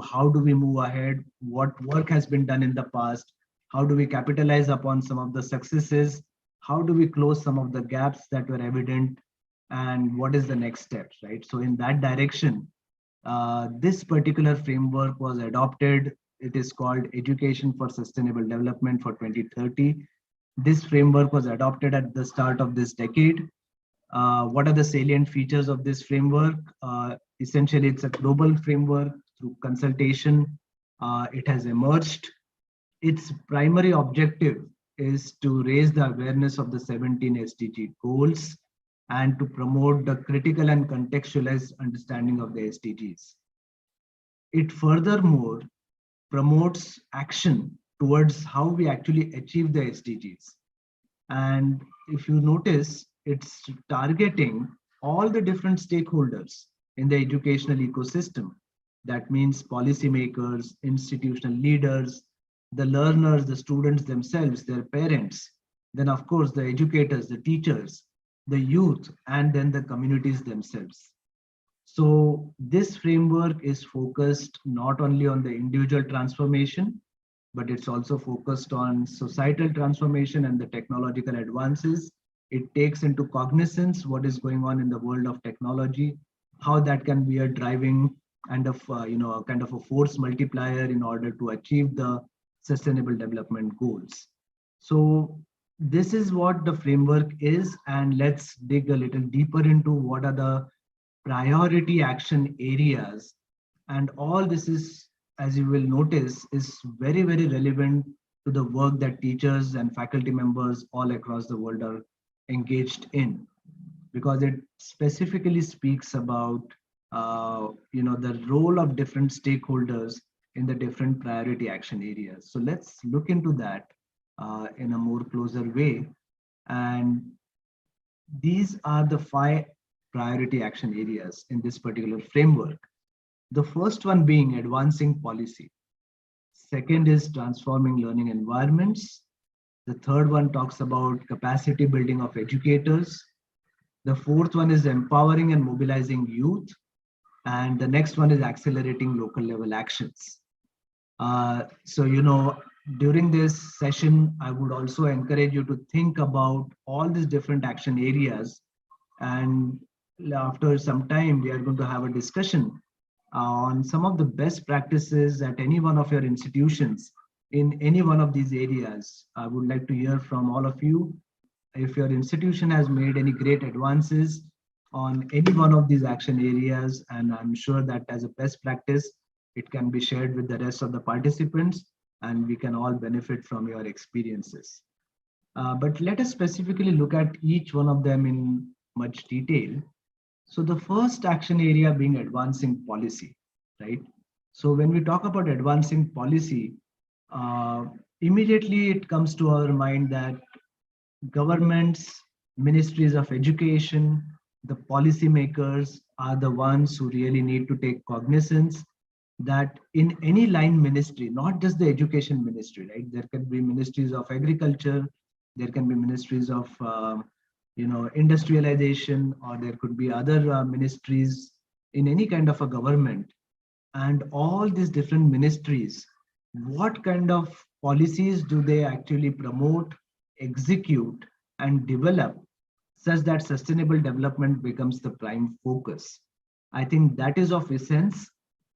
how do we move ahead, what work has been done in the past, how do we capitalize upon some of the successes, how do we close some of the gaps that were evident, and what is the next steps, right? So in that direction, this particular framework was adopted. It is called Education for Sustainable Development for 2030. This framework was adopted at the start of this decade. What are the salient features of this framework? Essentially, it's a global framework through consultation. It has emerged. Its primary objective is to raise the awareness of the 17 SDG goals and to promote the critical and contextualized understanding of the SDGs. It furthermore promotes action towards how we actually achieve the SDGs. And if you notice, it's targeting all the different stakeholders in the educational ecosystem. That means policymakers, institutional leaders, the learners, the students themselves, their parents, then of course the educators, the teachers, the youth, and then the communities themselves. So this framework is focused not only on the individual transformation, but it's also focused on societal transformation and the technological advances. It takes into cognizance what is going on in the world of technology, how that can be a driving kind of, a kind of a force multiplier in order to achieve the sustainable development goals. So this is what the framework is, and let's dig a little deeper into what are the priority action areas. And all this is, as you will notice, is very, very relevant to the work that teachers and faculty members all across the world are engaged in, because it specifically speaks about the role of different stakeholders in the different priority action areas. So let's look into that in a more closer way. And these are the 5 priority action areas in this particular framework. The first one being advancing policy. Second is transforming learning environments. The third one talks about capacity building of educators. The fourth one is empowering and mobilizing youth. And the next one is accelerating local level actions. During this session, I would also encourage you to think about all these different action areas. And after some time, we are going to have a discussion on some of the best practices at any one of your institutions in any one of these areas. I would like to hear from all of you if your institution has made any great advances on any one of these action areas, and I'm sure that as a best practice, it can be shared with the rest of the participants and we can all benefit from your experiences. But let us specifically look at each one of them in much detail. So the first action area being advancing policy, right? So when we talk about advancing policy, immediately it comes to our mind that governments, ministries of education, the policymakers are the ones who really need to take cognizance that in any line ministry, not just the education ministry, right? There can be ministries of agriculture, there can be ministries of industrialization, or there could be other ministries in any kind of a government. And all these different ministries, what kind of policies do they actually promote, execute, and develop such that sustainable development becomes the prime focus? I think that is of essence,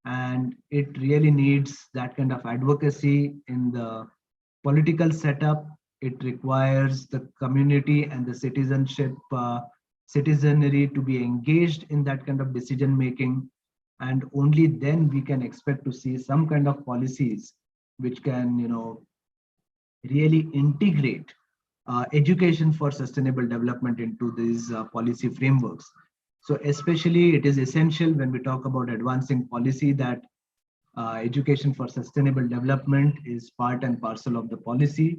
and it really needs that kind of advocacy in the political setup. It requires the community and the citizenry to be engaged in that kind of decision making, and only then we can expect to see some kind of policies which can really integrate education for sustainable development into these policy frameworks. So especially it is essential when we talk about advancing policy that education for sustainable development is part and parcel of the policy.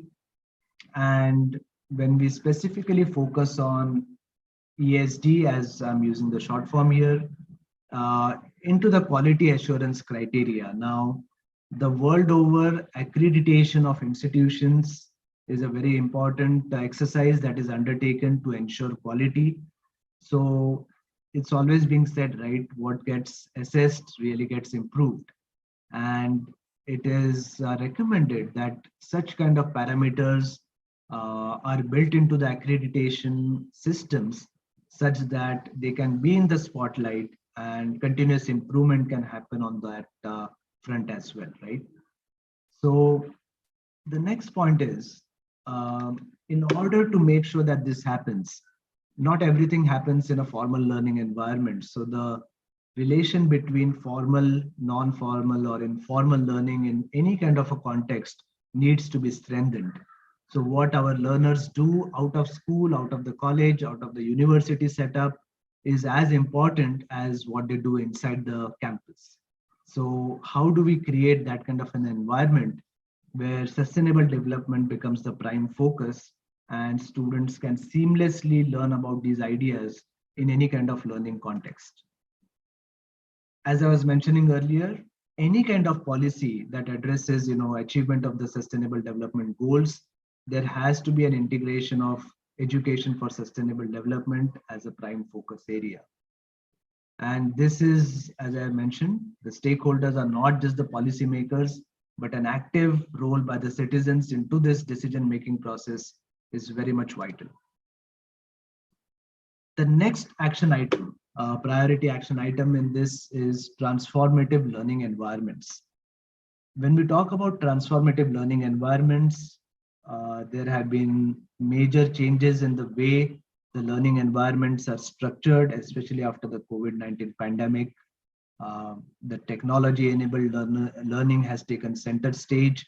And when we specifically focus on ESD, as I'm using the short form here, into the quality assurance criteria. Now, the world over, accreditation of institutions is a very important exercise that is undertaken to ensure quality. So it's always being said, right? What gets assessed really gets improved. And it is recommended that such kind of parameters are built into the accreditation systems such that they can be in the spotlight and continuous improvement can happen on that front as well, right? So the next point is, in order to make sure that this happens, not everything happens in a formal learning environment. So the relation between formal, non-formal, or informal learning in any kind of a context needs to be strengthened. So what our learners do out of school, out of the college, out of the university setup is as important as what they do inside the campus. So how do we create that kind of an environment where sustainable development becomes the prime focus and students can seamlessly learn about these ideas in any kind of learning context? As I was mentioning earlier, any kind of policy that addresses, achievement of the sustainable development goals, there has to be an integration of education for sustainable development as a prime focus area. And this is, as I mentioned, the stakeholders are not just the policymakers, but an active role by the citizens into this decision-making process is very much vital. The next action item, priority action item in this is transformative learning environments. When we talk about transformative learning environments, there have been major changes in the way the learning environments are structured, especially after the COVID-19 pandemic. The technology-enabled learning has taken center stage.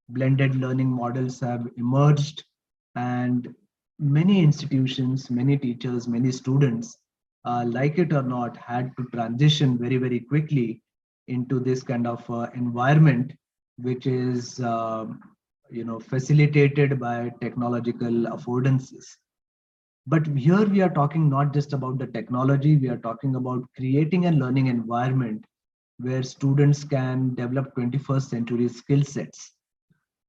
Blended learning models have emerged, and many institutions, many teachers, many students, like it or not, had to transition very, very quickly into this kind of environment, which is facilitated by technological affordances. But here we are talking not just about the technology, we are talking about creating a learning environment where students can develop 21st century skill sets.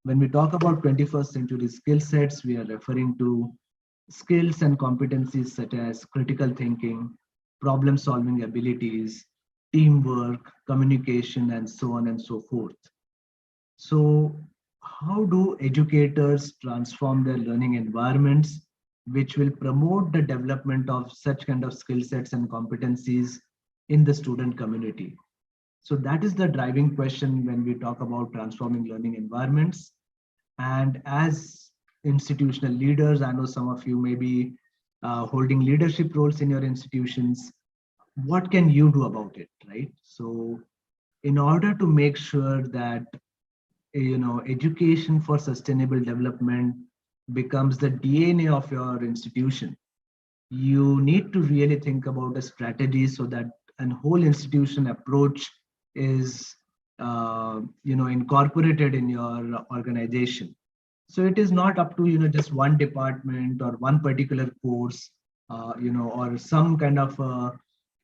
When we talk about 21st century skill sets, we are referring to skills and competencies such as critical thinking, problem solving abilities, teamwork, communication, and so on and so forth. So how do educators transform their learning environments which will promote the development of such kind of skill sets and competencies in the student community? So that is the driving question when we talk about transforming learning environments. And as institutional leaders, I know some of you may be holding leadership roles in your institutions. What can you do about it, right? So in order to make sure that education for sustainable development becomes the DNA of your institution, you need to really think about a strategy so that an whole institution approach is incorporated in your organization. So it is not up to just one department or one particular course, or some kind of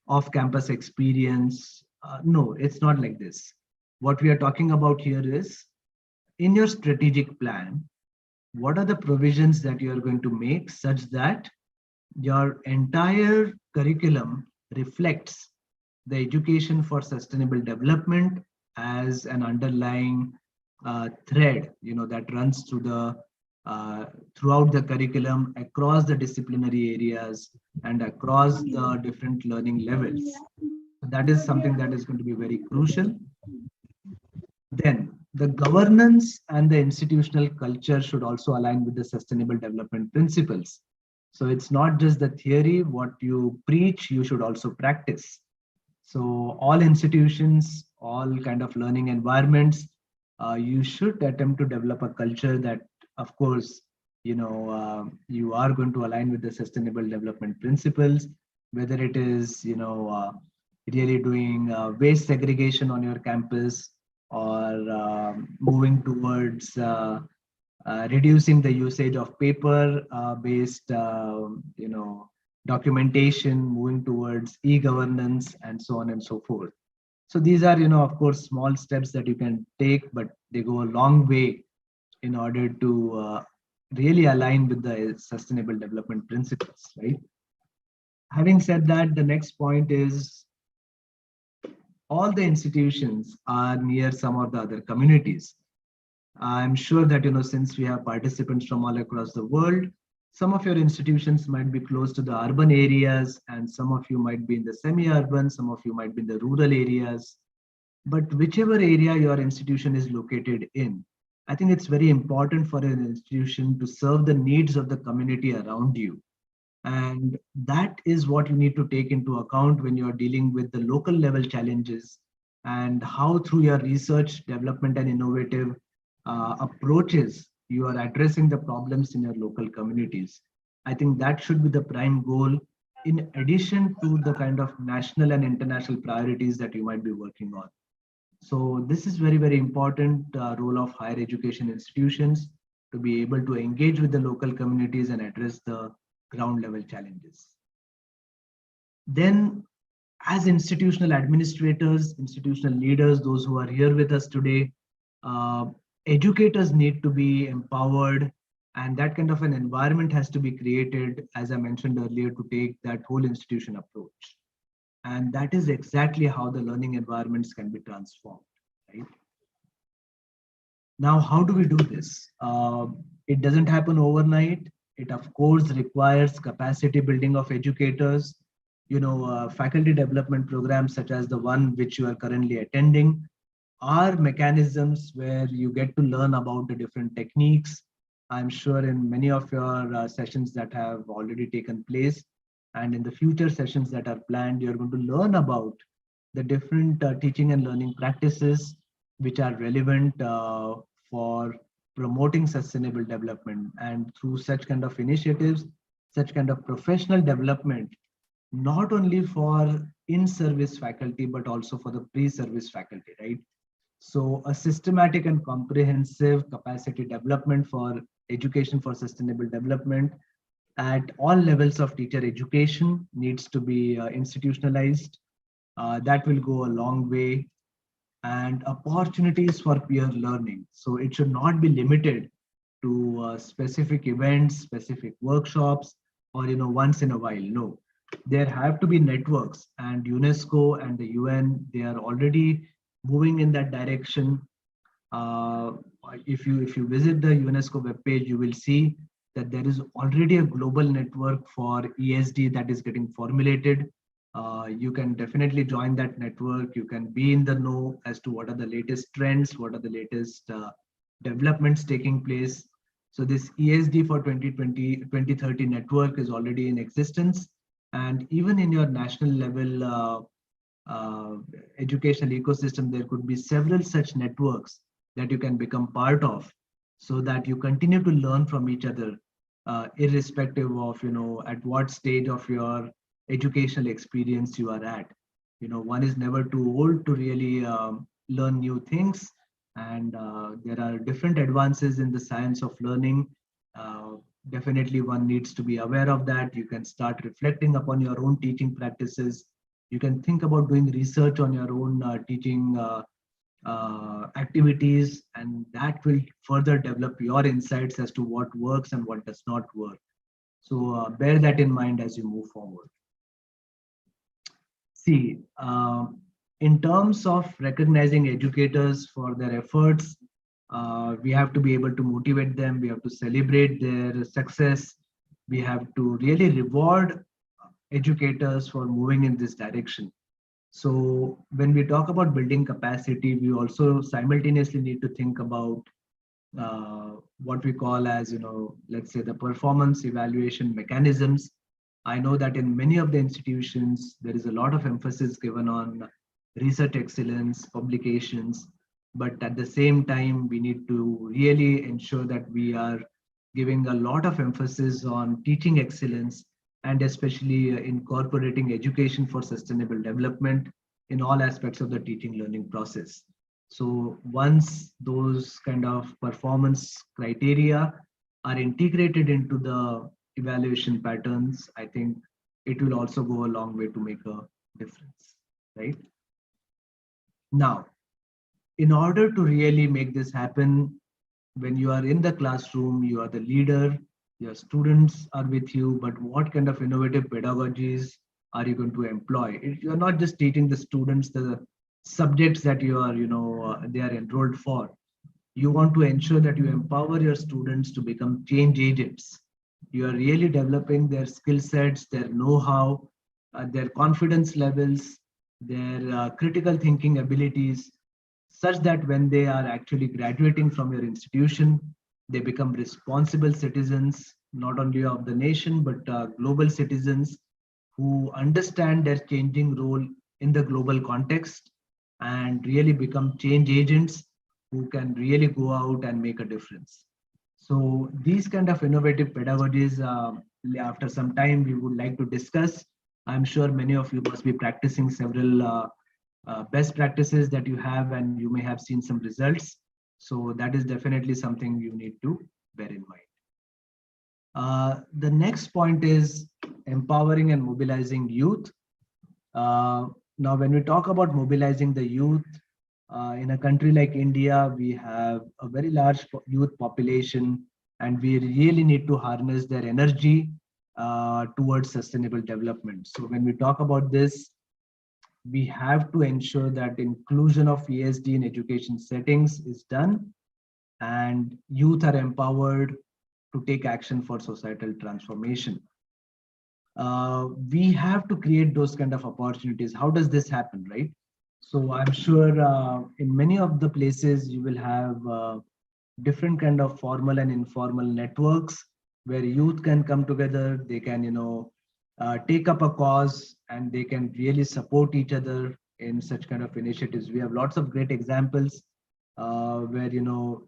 off-campus experience. No, it's not like this. What we are talking about here is, in your strategic plan, what are the provisions that you are going to make such that your entire curriculum reflects the education for sustainable development as an underlying thread, that runs through the throughout the curriculum across the disciplinary areas and across the different learning levels. So that is something that is going to be very crucial. Then the governance and the institutional culture should also align with the sustainable development principles. So it's not just the theory, what you preach, you should also practice. So all institutions, all kind of learning environments, you should attempt to develop a culture that, of course, you are going to align with the sustainable development principles, whether it is, really doing waste segregation on your campus, or moving towards reducing the usage of paper based documentation, moving towards e-governance, and so on and so forth. So these are, of course, small steps that you can take, but they go a long way in order to really align with the sustainable development principles, right? Having said that, the next point is all the institutions are near some of the other communities. I'm sure that, since we have participants from all across the world, some of your institutions might be close to the urban areas, and some of you might be in the semi-urban, some of you might be in the rural areas. But whichever area your institution is located in, I think it's very important for an institution to serve the needs of the community around you. And that is what you need to take into account when you're dealing with the local level challenges, and how through your research, development, and innovative approaches, you are addressing the problems in your local communities. I think that should be the prime goal, in addition to the kind of national and international priorities that you might be working on. So this is very, very important role of higher education institutions, to be able to engage with the local communities and address the ground level challenges. Then, as institutional administrators, institutional leaders, those who are here with us today, uh, educators need to be empowered, and that kind of an environment has to be created, as I mentioned earlier, to take that whole institution approach. And that is exactly how the learning environments can be transformed, right? Now, how do we do this? It doesn't happen overnight. It, of course, requires capacity building of educators. Faculty development programs such as the one which you are currently attending are mechanisms where you get to learn about the different techniques. I'm sure in many of your sessions that have already taken place, and in the future sessions that are planned, you're going to learn about the different teaching and learning practices which are relevant for promoting sustainable development. And through such kind of initiatives, such kind of professional development, not only for in-service faculty, but also for the pre-service faculty, right? So a systematic and comprehensive capacity development for education for sustainable development at all levels of teacher education needs to be institutionalized. That will go a long way. And opportunities for peer learning. So it should not be limited to specific events, specific workshops, or once in a while. No, there have to be networks, and UNESCO and the UN, they are already moving in that direction. Uh, if you visit the UNESCO webpage, you will see that there is already a global network for ESD that is getting formulated. You can definitely join that network. You can be in the know as to what are the latest trends, what are the latest developments taking place. So this ESD for 2020-2030 network is already in existence. And even in your national level educational ecosystem, there could be several such networks that you can become part of, so that you continue to learn from each other, irrespective of, at what stage of your educational experience you are at. One is never too old to really learn new things. And there are different advances in the science of learning. Uh, Definitely, one needs to be aware of that. You can start reflecting upon your own teaching practices. You can think about doing research on your own teaching activities, and that will further develop your insights as to what works and what does not work. So bear that in mind as you move forward. See, in terms of recognizing educators for their efforts, we have to be able to motivate them. We have to celebrate their success. We have to really reward educators for moving in this direction. So when we talk about building capacity, we also simultaneously need to think about what we call as, let's say, the performance evaluation mechanisms. I know that in many of the institutions, there is a lot of emphasis given on research excellence, publications, but at the same time, we need to really ensure that we are giving a lot of emphasis on teaching excellence, and especially incorporating education for sustainable development in all aspects of the teaching learning process. So once those kind of performance criteria are integrated into the evaluation patterns, I think it will also go a long way to make a difference, right? Now, in order to really make this happen, when you are in the classroom, you are the leader, your students are with you, but what kind of innovative pedagogies are you going to employ? You're not just teaching the students the subjects that you are, they are enrolled for. You want to ensure that you empower your students to become change agents. You are really developing their skill sets, their know-how, their confidence levels, their critical thinking abilities, such that when they are actually graduating from your institution, they become responsible citizens, not only of the nation, but global citizens who understand their changing role in the global context and really become change agents who can really go out and make a difference. So these kind of innovative pedagogies, after some time, we would like to discuss. I'm sure many of you must be practicing several best practices that you have, and you may have seen some results. So that is definitely something you need to bear in mind. The next point is empowering and mobilizing youth. Uh, Now, when we talk about mobilizing the youth, in a country like India, we have a very large youth population, and we really need to harness their energy towards sustainable development. So, when we talk about this, we have to ensure that inclusion of ESD in education settings is done, and youth are empowered to take action for societal transformation. We have to create those kind of opportunities. How does this happen, right? So I'm sure in many of the places you will have different kind of formal and informal networks where youth can come together. They can, take up a cause, and they can really support each other in such kind of initiatives. We have lots of great examples where,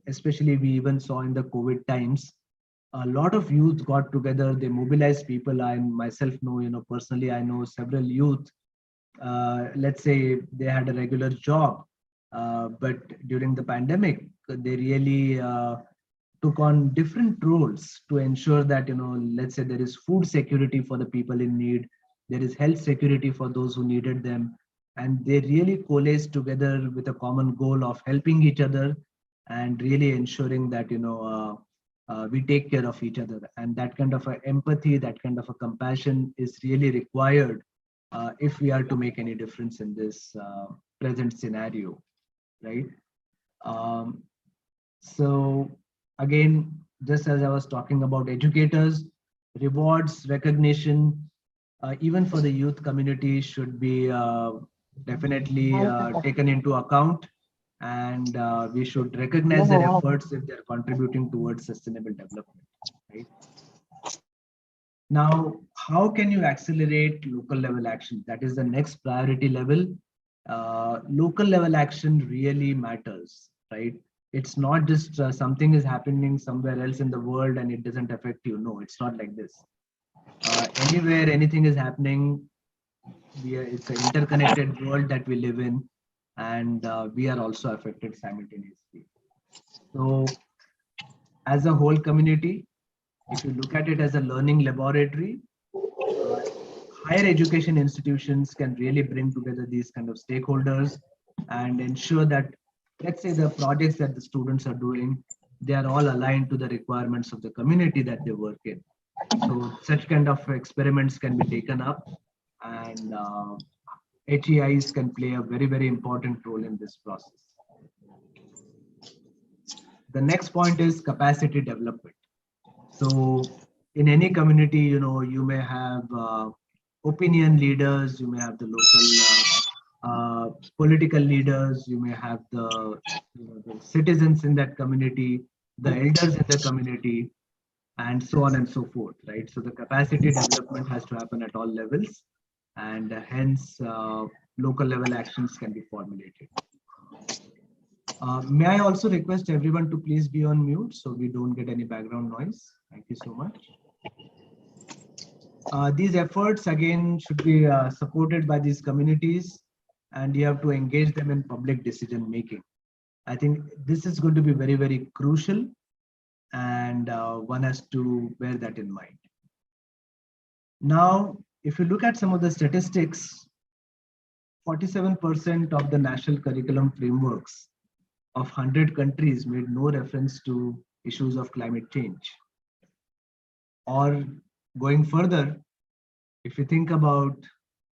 especially we even saw in the COVID times, a lot of youth got together. They mobilized people. I myself know, personally, I know several youth. Let's say they had a regular job, but during the pandemic, they really took on different roles to ensure that, let's say there is food security for the people in need, there is health security for those who needed them, and they really coalesced together with a common goal of helping each other and really ensuring that, we take care of each other. And that kind of a empathy, that kind of a compassion is really required if we are to make any difference in this present scenario, right? Um, so again, just as I was talking about educators, rewards, recognition, even for the youth community should be definitely taken into account, and we should recognize their efforts if they're contributing towards sustainable development, right? Now, how can you accelerate local level action? That is the next priority level. Local level action really matters, right? It's not just something is happening somewhere else in the world and it doesn't affect you. No, it's not like this. Anywhere anything is happening, it's an interconnected world that we live in, and we are also affected simultaneously. So, as a whole community, if you look at it as a learning laboratory, uh, higher education institutions can really bring together these kind of stakeholders and ensure that, let's say, the projects that the students are doing, they are all aligned to the requirements of the community that they work in. So such kind of experiments can be taken up, and HEIs can play a very, very important role in this process. The next point is capacity development. So in any community, you may have opinion leaders, you may have the local political leaders, you may have the citizens in that community, the elders in the community, and so on and so forth, right? So the capacity development has to happen at all levels, and hence local level actions can be formulated. May I also request everyone to please be on mute so we don't get any background noise? Thank you so much. These efforts again should be supported by these communities, and you have to engage them in public decision making. I think this is going to be very, very crucial, and one has to bear that in mind. Now, if you look at some of the statistics, 47% of the national curriculum frameworks of 100 countries made no reference to issues of climate change. Or going further, if you think about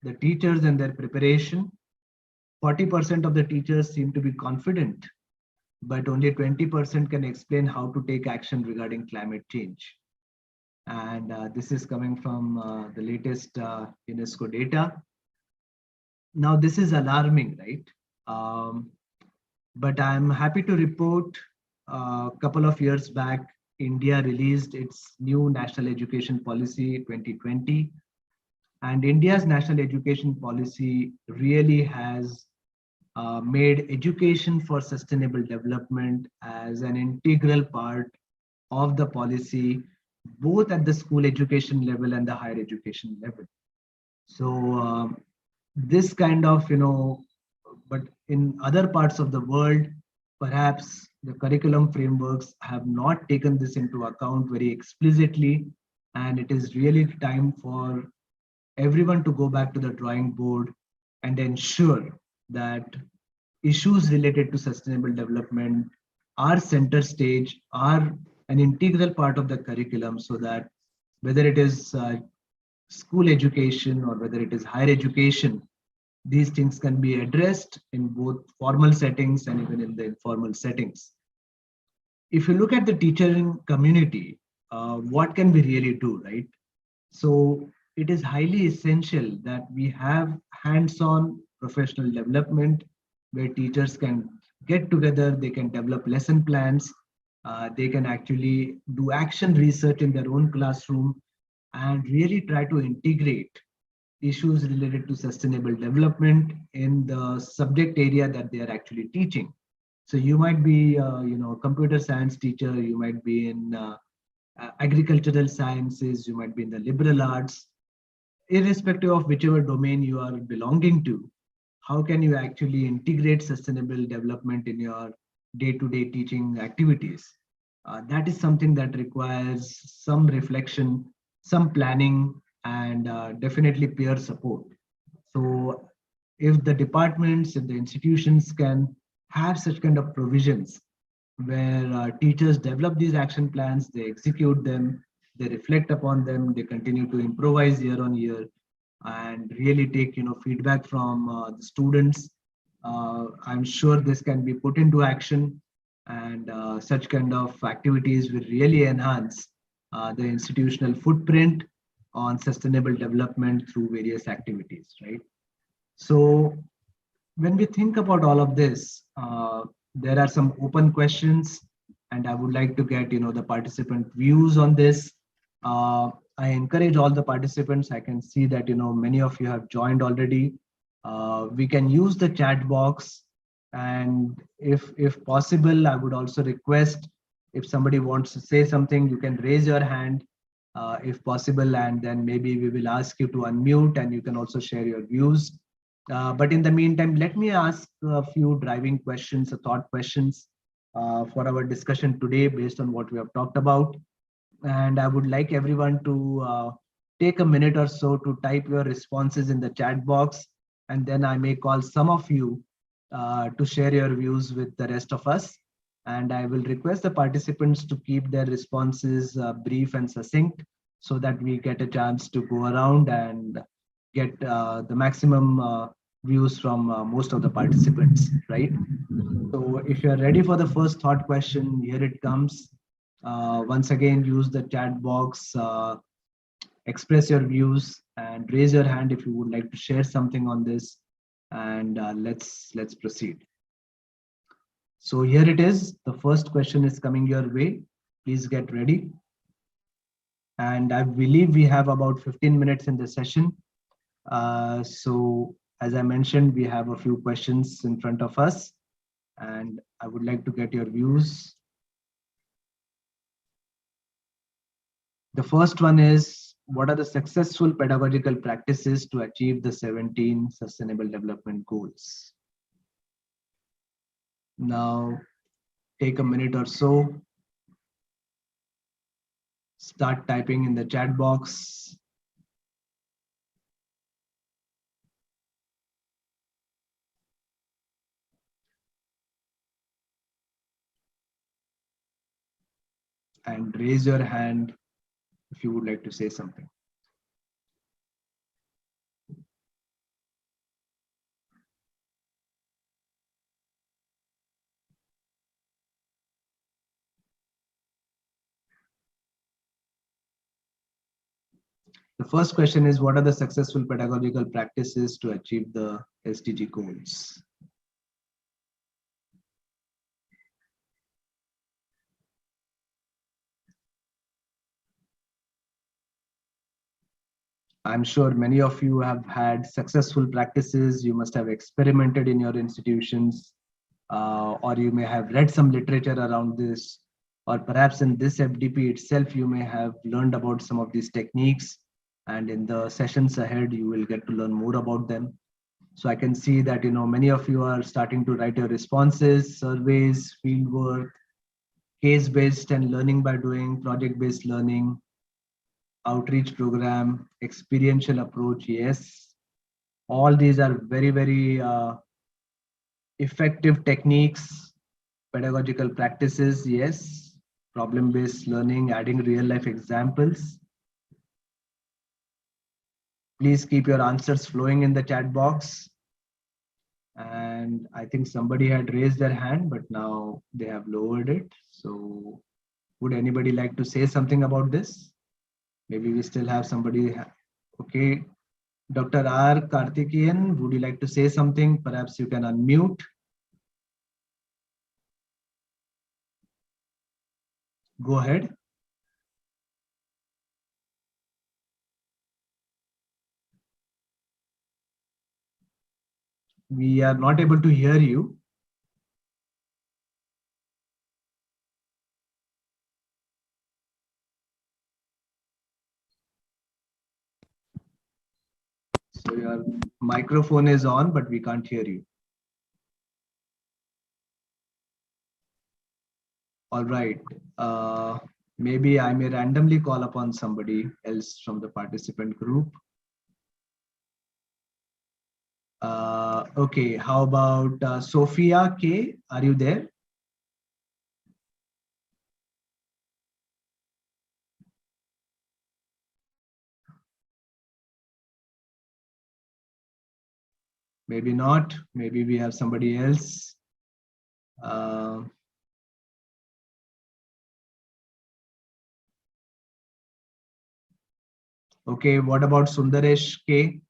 the teachers and their preparation, 40% of the teachers seem to be confident, but only 20% can explain how to take action regarding climate change. And this is coming from the latest UNESCO data. Now, this is alarming, right? Um, but I'm happy to report a couple of years back, India released its new National Education Policy 2020. And India's national education policy really has made education for sustainable development as an integral part of the policy, both at the school education level and the higher education level. So this kind of, but in other parts of the world, perhaps the curriculum frameworks have not taken this into account very explicitly. And it is really time for everyone to go back to the drawing board and ensure that issues related to sustainable development are center stage, are an integral part of the curriculum, so that whether it is school education or whether it is higher education, these things can be addressed in both formal settings and even in the informal settings. If you look at the teaching community, what can we really do, right? So it is highly essential that we have hands-on professional development where teachers can get together, they can develop lesson plans, they can actually do action research in their own classroom and really try to integrate issues related to sustainable development in the subject area that they are actually teaching. So you might be, a computer science teacher, you might be in agricultural sciences, you might be in the liberal arts, irrespective of whichever domain you are belonging to. How can you actually integrate sustainable development in your day-to-day teaching activities? That is something that requires some reflection, some planning, and definitely peer support. So if the departments, if the institutions can have such kind of provisions where teachers develop these action plans, they execute them, they reflect upon them, they continue to improvise year on year, and really take feedback from the students. I'm sure this can be put into action, and such kind of activities will really enhance the institutional footprint on sustainable development through various activities, right? So when we think about all of this, there are some open questions, and I would like to get the participant views on this. I encourage all the participants. I can see that many of you have joined already. We can use the chat box, and if possible, I would also request if somebody wants to say something, you can raise your hand if possible, and then maybe we will ask you to unmute, and you can also share your views. But in the meantime, let me ask a few driving questions, thought questions for our discussion today based on what we have talked about. And I would like everyone to take a minute or so to type your responses in the chat box. And then I may call some of you to share your views with the rest of us. And I will request the participants to keep their responses brief and succinct so that we get a chance to go around and get the maximum views from most of the participants, right? So if you're ready for the first thought question, here it comes. Once again, use the chat box, express your views, and raise your hand if you would like to share something on this. And let's proceed. So here it is. The first question is coming your way. Please get ready. And I believe we have about 15 minutes in the session. So as I mentioned, we have a few questions in front of us, and I would like to get your views. The first one is, what are the successful pedagogical practices to achieve the 17 Sustainable Development Goals? Now, take a minute or so. Start typing in the chat box. And raise your hand if you would like to say something. The first question is, what are the successful pedagogical practices to achieve the SDG goals? I'm sure many of you have had successful practices. You must have experimented in your institutions, or you may have read some literature around this, or perhaps in this FDP itself, you may have learned about some of these techniques. And in the sessions ahead, you will get to learn more about them. So I can see that, many of you are starting to write your responses, surveys, fieldwork, case-based and learning by doing, project-based learning, outreach program, experiential approach. Yes, all these are very, very effective techniques, pedagogical practices. Yes, problem-based learning, adding real-life examples. Please keep your answers flowing in the chat box. And I think somebody had raised their hand, but now they have lowered it. So would anybody like to say something about this? Maybe we still have somebody. Okay, Dr. R. Karthikeyan, would you like to say something? Perhaps you can unmute. Go ahead. We are not able to hear you. So your microphone is on, but we can't hear you. All right. Maybe I may randomly call upon somebody else from the participant group. Okay, how about Sophia K? Are you there? Maybe not. Maybe we have somebody else. Okay, what about Sundaresh K?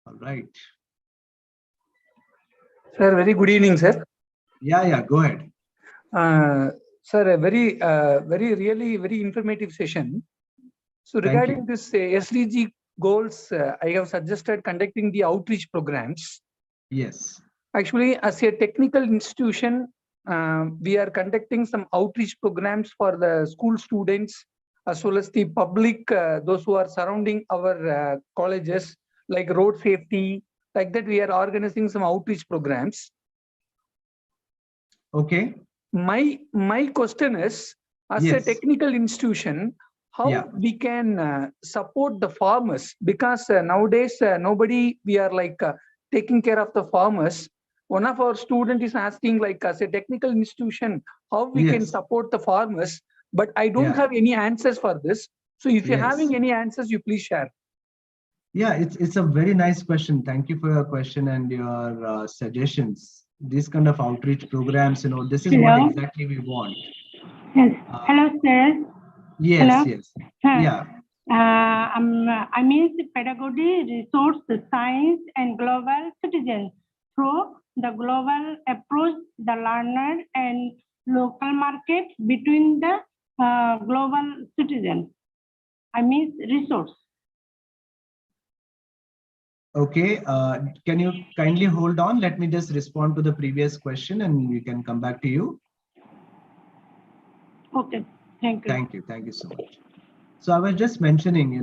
All right. Sir, very good evening, sir. Yeah, go ahead. Sir, a very really very informative session. So regarding this SDG goals, I have suggested conducting the outreach programs. Yes. Actually, as a technical institution, we are conducting some outreach programs for the school students as well as the public, those who are surrounding our colleges, like road safety, like that. We are organizing some outreach programs. Okay. My question is, as a technical institution, how we can support the farmers? Because nowadays nobody, we are like taking care of the farmers. One of our students is asking, like, as a technical institution, how we can support the farmers, but I don't have any answers for this. So if you're having any answers, you please share. Yeah, it's a very nice question. Thank you for your question and your suggestions. These kind of outreach programs, this is what exactly we want. Yes. Hello, sir. Yes. Hello? Yes. Yeah. I mean the pedagogy, resource, science, and global citizens. Through the global approach, the learner and local market between the global citizens. I mean resource. Okay. Can you kindly hold on? Let me just respond to the previous question and we can come back to you. Okay. Thank you. Thank you so much. So I was just mentioning,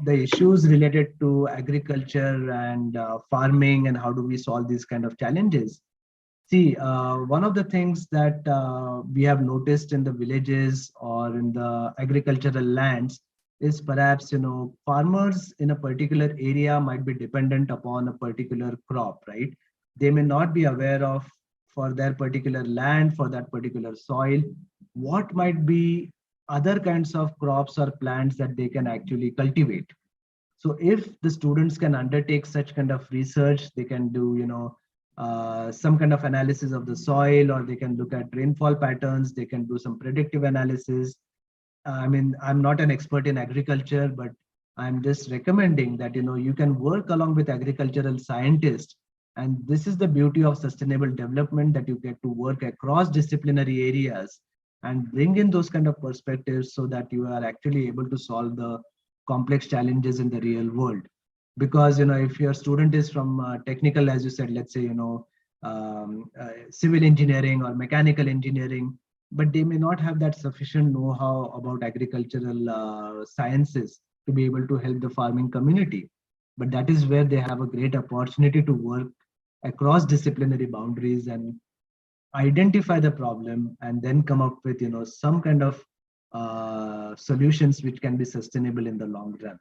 the issues related to agriculture and farming and how do we solve these kind of challenges. See, one of the things that we have noticed in the villages or in the agricultural lands is perhaps, farmers in a particular area might be dependent upon a particular crop, right? They may not be aware of, for their particular land, for that particular soil, what might be other kinds of crops or plants that they can actually cultivate. So if the students can undertake such kind of research, they can do, some kind of analysis of the soil, or they can look at rainfall patterns. They can do some predictive analysis. I mean, I'm not an expert in agriculture, but I'm just recommending that, you can work along with agricultural scientists. And this is the beauty of sustainable development, that you get to work across disciplinary areas and bring in those kind of perspectives, so that you are actually able to solve the complex challenges in the real world. Because, if your student is from technical, as you said, let's say, civil engineering or mechanical engineering, but they may not have that sufficient know-how about agricultural sciences to be able to help the farming community. But that is where they have a great opportunity to work across disciplinary boundaries and identify the problem, and then come up with, some kind of solutions which can be sustainable in the long run,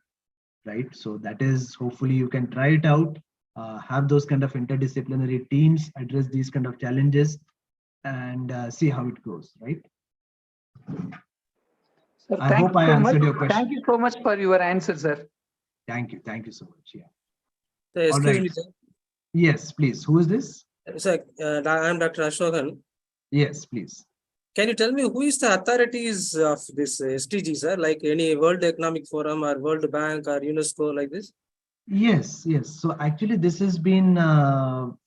right? So that is, hopefully you can try it out, have those kind of interdisciplinary teams address these kind of challenges, and see how it goes, right? Sir, I hope I answered your question. Thank you so much for your answer, sir. Thank you so much. Yeah. Excuse me, sir. Yes, please. Who is this? Sir, I'm Dr. Ashokan. Yes, please. Can you tell me who is the authorities of this SDG, sir? Like any World Economic Forum or World Bank or UNESCO, like this? Yes. So actually, this has been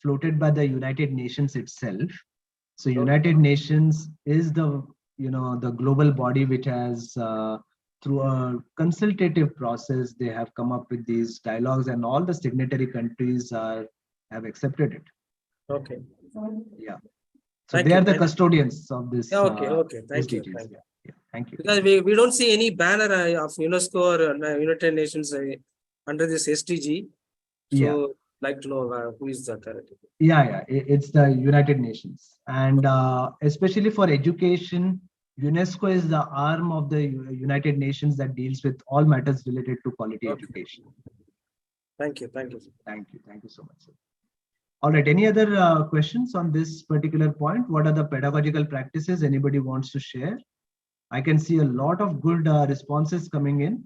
floated by the United Nations itself. So United Nations is the the global body which has through a consultative process, they have come up with these dialogues, and all the signatory countries have accepted it. Okay. Yeah. So they are the custodians of this. Okay. Thank you. Thank you. Because we don't see any banner of UNESCO or United Nations under this SDG. So like to know who is the authority. Yeah. It's the United Nations, and especially for education, UNESCO is the arm of the United Nations that deals with all matters related to quality education. Thank you. Thank you so much, sir. All right. Any other questions on this particular point? What are the pedagogical practices anybody wants to share? I can see a lot of good responses coming in.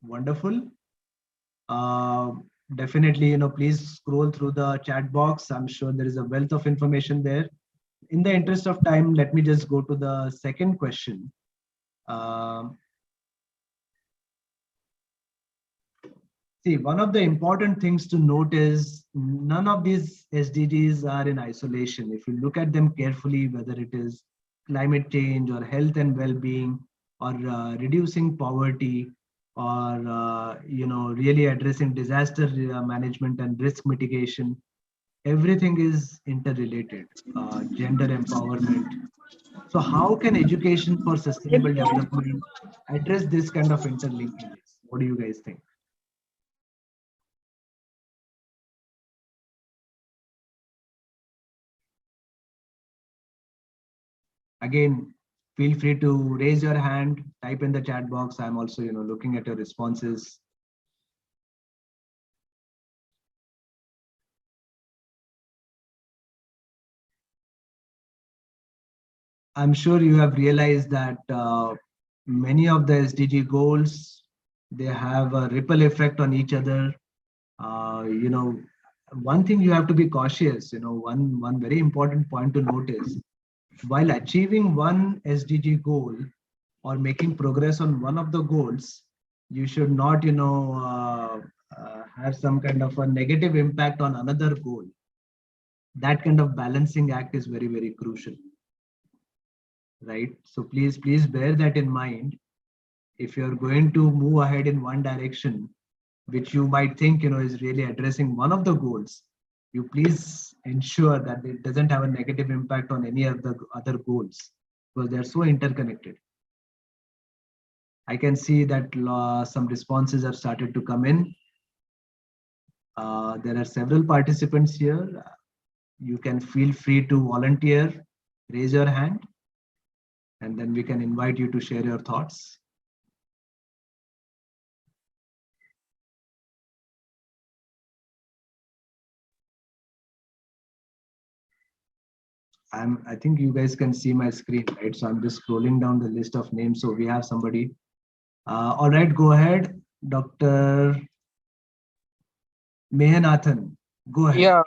Wonderful. Definitely, please scroll through the chat box. I'm sure there is a wealth of information there. In the interest of time, let me just go to the second question. See, one of the important things to note is none of these SDGs are in isolation. If you look at them carefully, whether it is climate change or health and well-being, or reducing poverty, or really addressing disaster management and risk mitigation, everything is interrelated. Gender empowerment. So how can education for sustainable development address this kind of interlinkages? What do you guys think? Again, feel free to raise your hand, type in the chat box. I'm also, looking at your responses. I'm sure you have realized that many of the SDG goals, they have a ripple effect on each other. One thing you have to be cautious, one very important point to note is, while achieving one SDG goal or making progress on one of the goals, you should not, have some kind of a negative impact on another goal. That kind of balancing act is very, very crucial. Right? So please bear that in mind. If you're going to move ahead in one direction, which you might think, is really addressing one of the goals, you please ensure that it doesn't have a negative impact on any of the other goals, because they're so interconnected. I can see that some responses have started to come in. There are several participants here. You can feel free to volunteer, raise your hand, and then we can invite you to share your thoughts. I think you guys can see my screen, right? So I'm just scrolling down the list of names. So we have somebody. All right, go ahead, Dr. Mehanathan, go ahead. Yeah,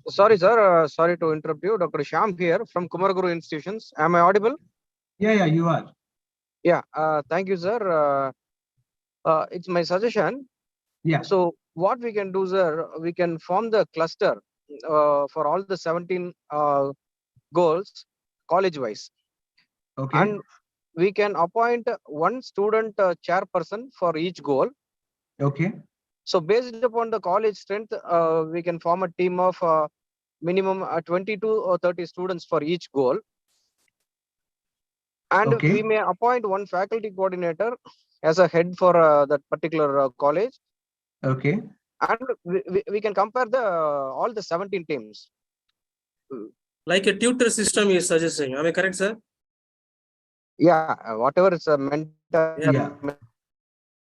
sorry, sir. Sorry to interrupt you. Dr. Shyam here from Kumaraguru Institutions. Am I audible? Yeah, you are. Yeah, thank you, sir. It's my suggestion. Yeah. So what we can do, sir, we can form the cluster for all the 17 goals college-wise. Okay. And we can appoint one student chairperson for each goal. Okay. So based upon the college strength, we can form a team of minimum 22 or 30 students for each goal. And Okay. we may appoint one faculty coordinator as a head for that particular college. Okay. And we can compare the all the 17 teams. Like a tutor system is suggesting. Am I correct, sir? Yeah, whatever is a mentor.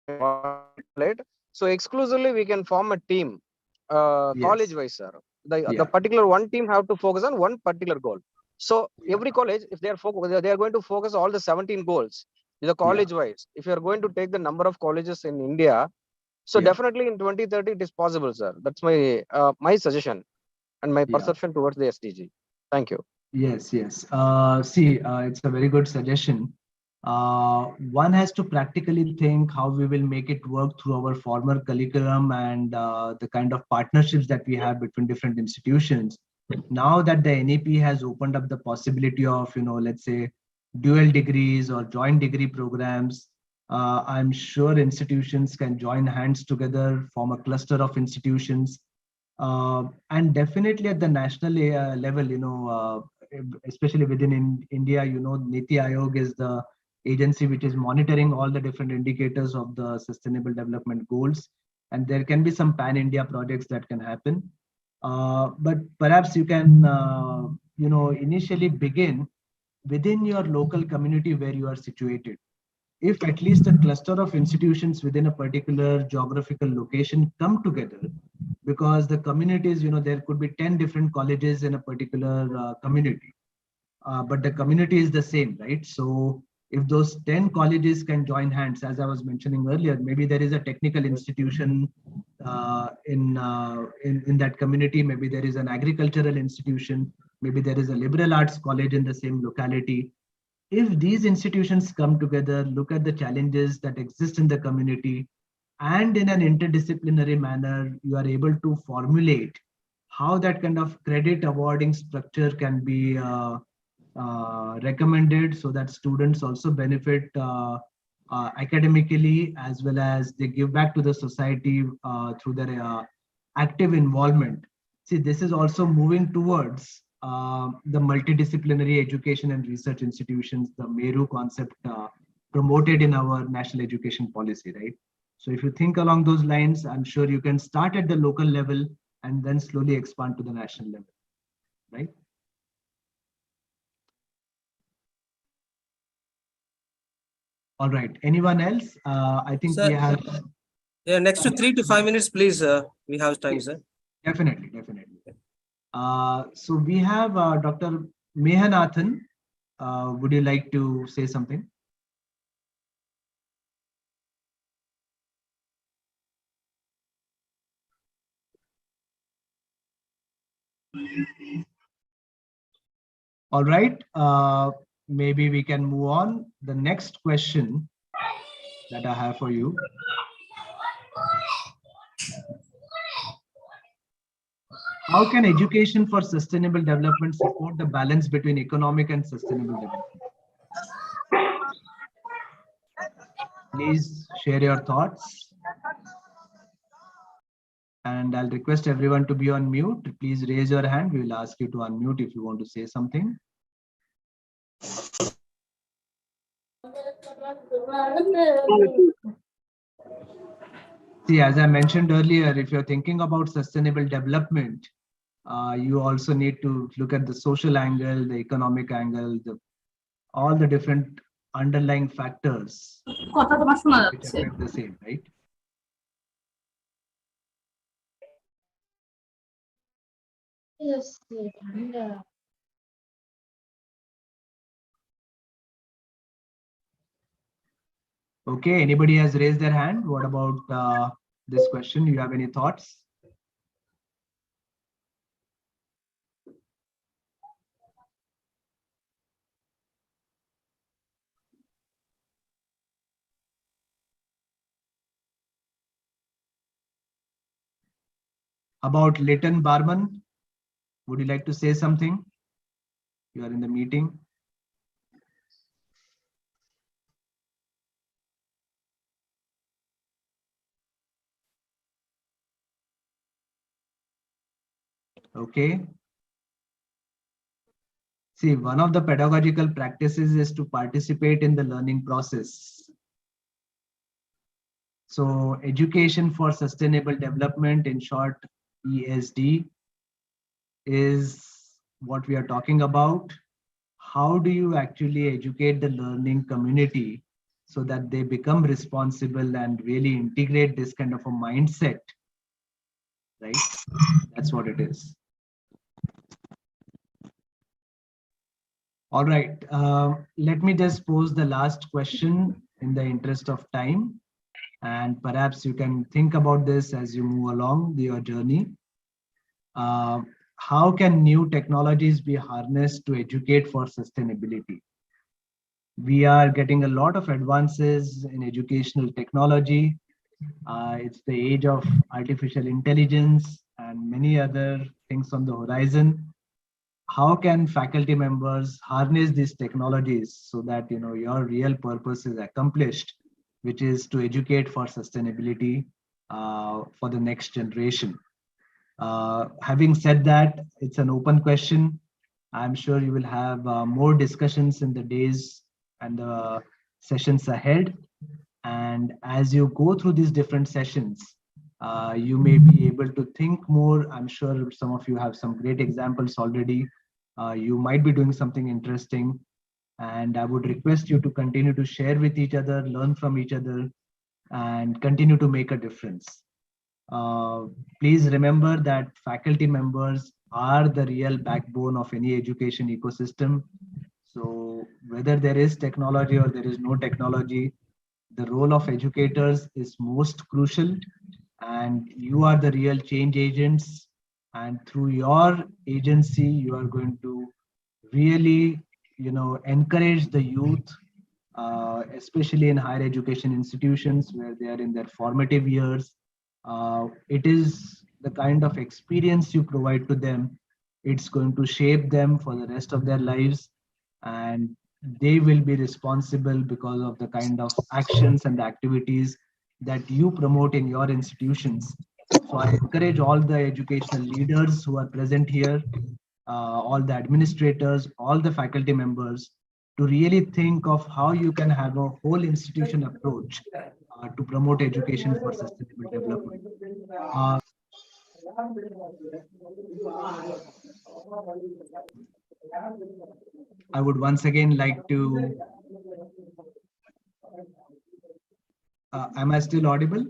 Yeah. So exclusively we can form a team college wise, sir. The particular one team have to focus on one particular goal. So every college, if they are going to focus all the 17 goals, the college wise. If you are going to take the number of colleges in India, so definitely in 2030 it is possible, sir. That's my my suggestion and my perception towards the SDG. Thank you. Yes. See, it's a very good suggestion. One has to practically think how we will make it work through our former curriculum and the kind of partnerships that we have between different institutions. Now that the NEP has opened up the possibility of, let's say, dual degrees or joint degree programs, I'm sure institutions can join hands together, form a cluster of institutions. And definitely at the national level, especially within India, Niti Aayog is the agency which is monitoring all the different indicators of the sustainable development goals. And there can be some pan-India projects that can happen. But perhaps you can, initially begin within your local community where you are situated. If at least a cluster of institutions within a particular geographical location come together, because the communities, there could be 10 different colleges in a particular community, but the community is the same, right? So if those 10 colleges can join hands, as I was mentioning earlier, maybe there is a technical institution in that community, maybe there is an agricultural institution, maybe there is a liberal arts college in the same locality. If these institutions come together, look at the challenges that exist in the community, and in an interdisciplinary manner, you are able to formulate how that kind of credit awarding structure can be recommended so that students also benefit academically, as well as they give back to the society through their active involvement. See, this is also moving towards the multidisciplinary education and research institutions, the MERU concept promoted in our national education policy, right? So if you think along those lines, I'm sure you can start at the local level and then slowly expand to the national level, right? All right. Anyone else? I think Sir, we have. Yeah, next to 3 to 5 minutes, please. We have time, sir. Definitely. So we have Dr. Mehanathan. Would you like to say something? All right. Maybe we can move on. The next question that I have for you. How can education for sustainable development support the balance between economic and sustainable development? Please share your thoughts. And I'll request everyone to be on mute. Please raise your hand. We will ask you to unmute if you want to say something. See, as I mentioned earlier, if you're thinking about sustainable development, you also need to look at the social angle, the economic angle, all the different underlying factors which affect the same, right? Yes. Okay, anybody has raised their hand? What about this question? You have any thoughts? About Leighton Barman, would you like to say something? You are in the meeting. Okay. See, one of the pedagogical practices is to participate in the learning process. So education for sustainable development, in short, ESD, is what we are talking about. How do you actually educate the learning community so that they become responsible and really integrate this kind of a mindset, right? That's what it is. All right, let me just pose the last question in the interest of time, and perhaps you can think about this as you move along your journey. How can new technologies be harnessed to educate for sustainability? We are getting a lot of advances in educational technology. It's the age of artificial intelligence and many other things on the horizon. How can faculty members harness these technologies so that your real purpose is accomplished, which is to educate for sustainability for the next generation? Having said that, it's an open question. I'm sure you will have more discussions in the days and the sessions ahead. And as you go through these different sessions, you may be able to think more. I'm sure some of you have some great examples already. You might be doing something interesting. And I would request you to continue to share with each other, learn from each other, and continue to make a difference. Please remember that faculty members are the real backbone of any education ecosystem. So whether there is technology or there is no technology, the role of educators is most crucial, and you are the real change agents. And through your agency, you are going to really, encourage the youth, especially in higher education institutions where they are in their formative years. It is the kind of experience you provide to them. It's going to shape them for the rest of their lives, and they will be responsible because of the kind of actions and activities that you promote in your institutions. So I encourage all the educational leaders who are present here, all the administrators, all the faculty members, to really think of how you can have a whole institution approach to promote education for sustainable development. Uh, I would once again like to, am I still audible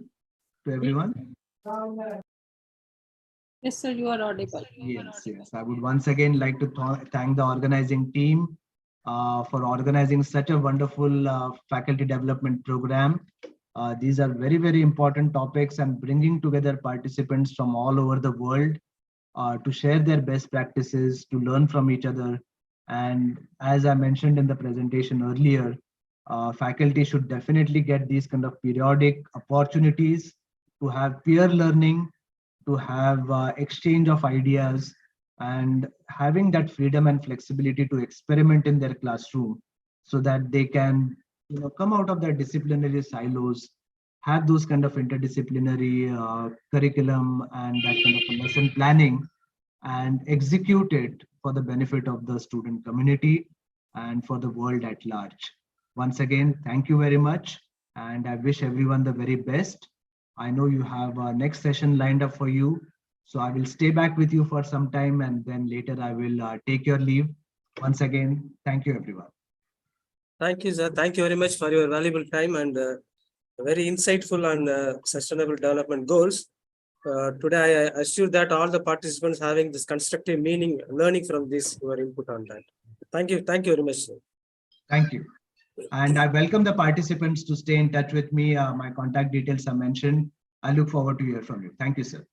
to everyone? Yes, sir, you are audible. Yes. I would once again like to thank the organizing team for organizing such a wonderful faculty development program. These are very, very important topics, and bringing together participants from all over the world to share their best practices, to learn from each other. And as I mentioned in the presentation earlier, faculty should definitely get these kind of periodic opportunities to have peer learning, to have exchange of ideas, and having that freedom and flexibility to experiment in their classroom so that they can come out of their disciplinary silos, have those kind of interdisciplinary curriculum and that kind of a lesson planning, and execute it for the benefit of the student community and for the world at large. Once again, thank you very much, and I wish everyone the very best. I know you have a next session lined up for you, so I will stay back with you for some time, and then later I will take your leave. Once again, thank you, everyone. Thank you, sir. Thank you very much for your valuable time and very insightful on sustainable development goals. Today, I assure that all the participants having this constructive meaning, learning from this, your input on that. Thank you. Thank you very much, sir. Thank you. And I welcome the participants to stay in touch with me. My contact details are mentioned. I look forward to hear from you. Thank you, sir.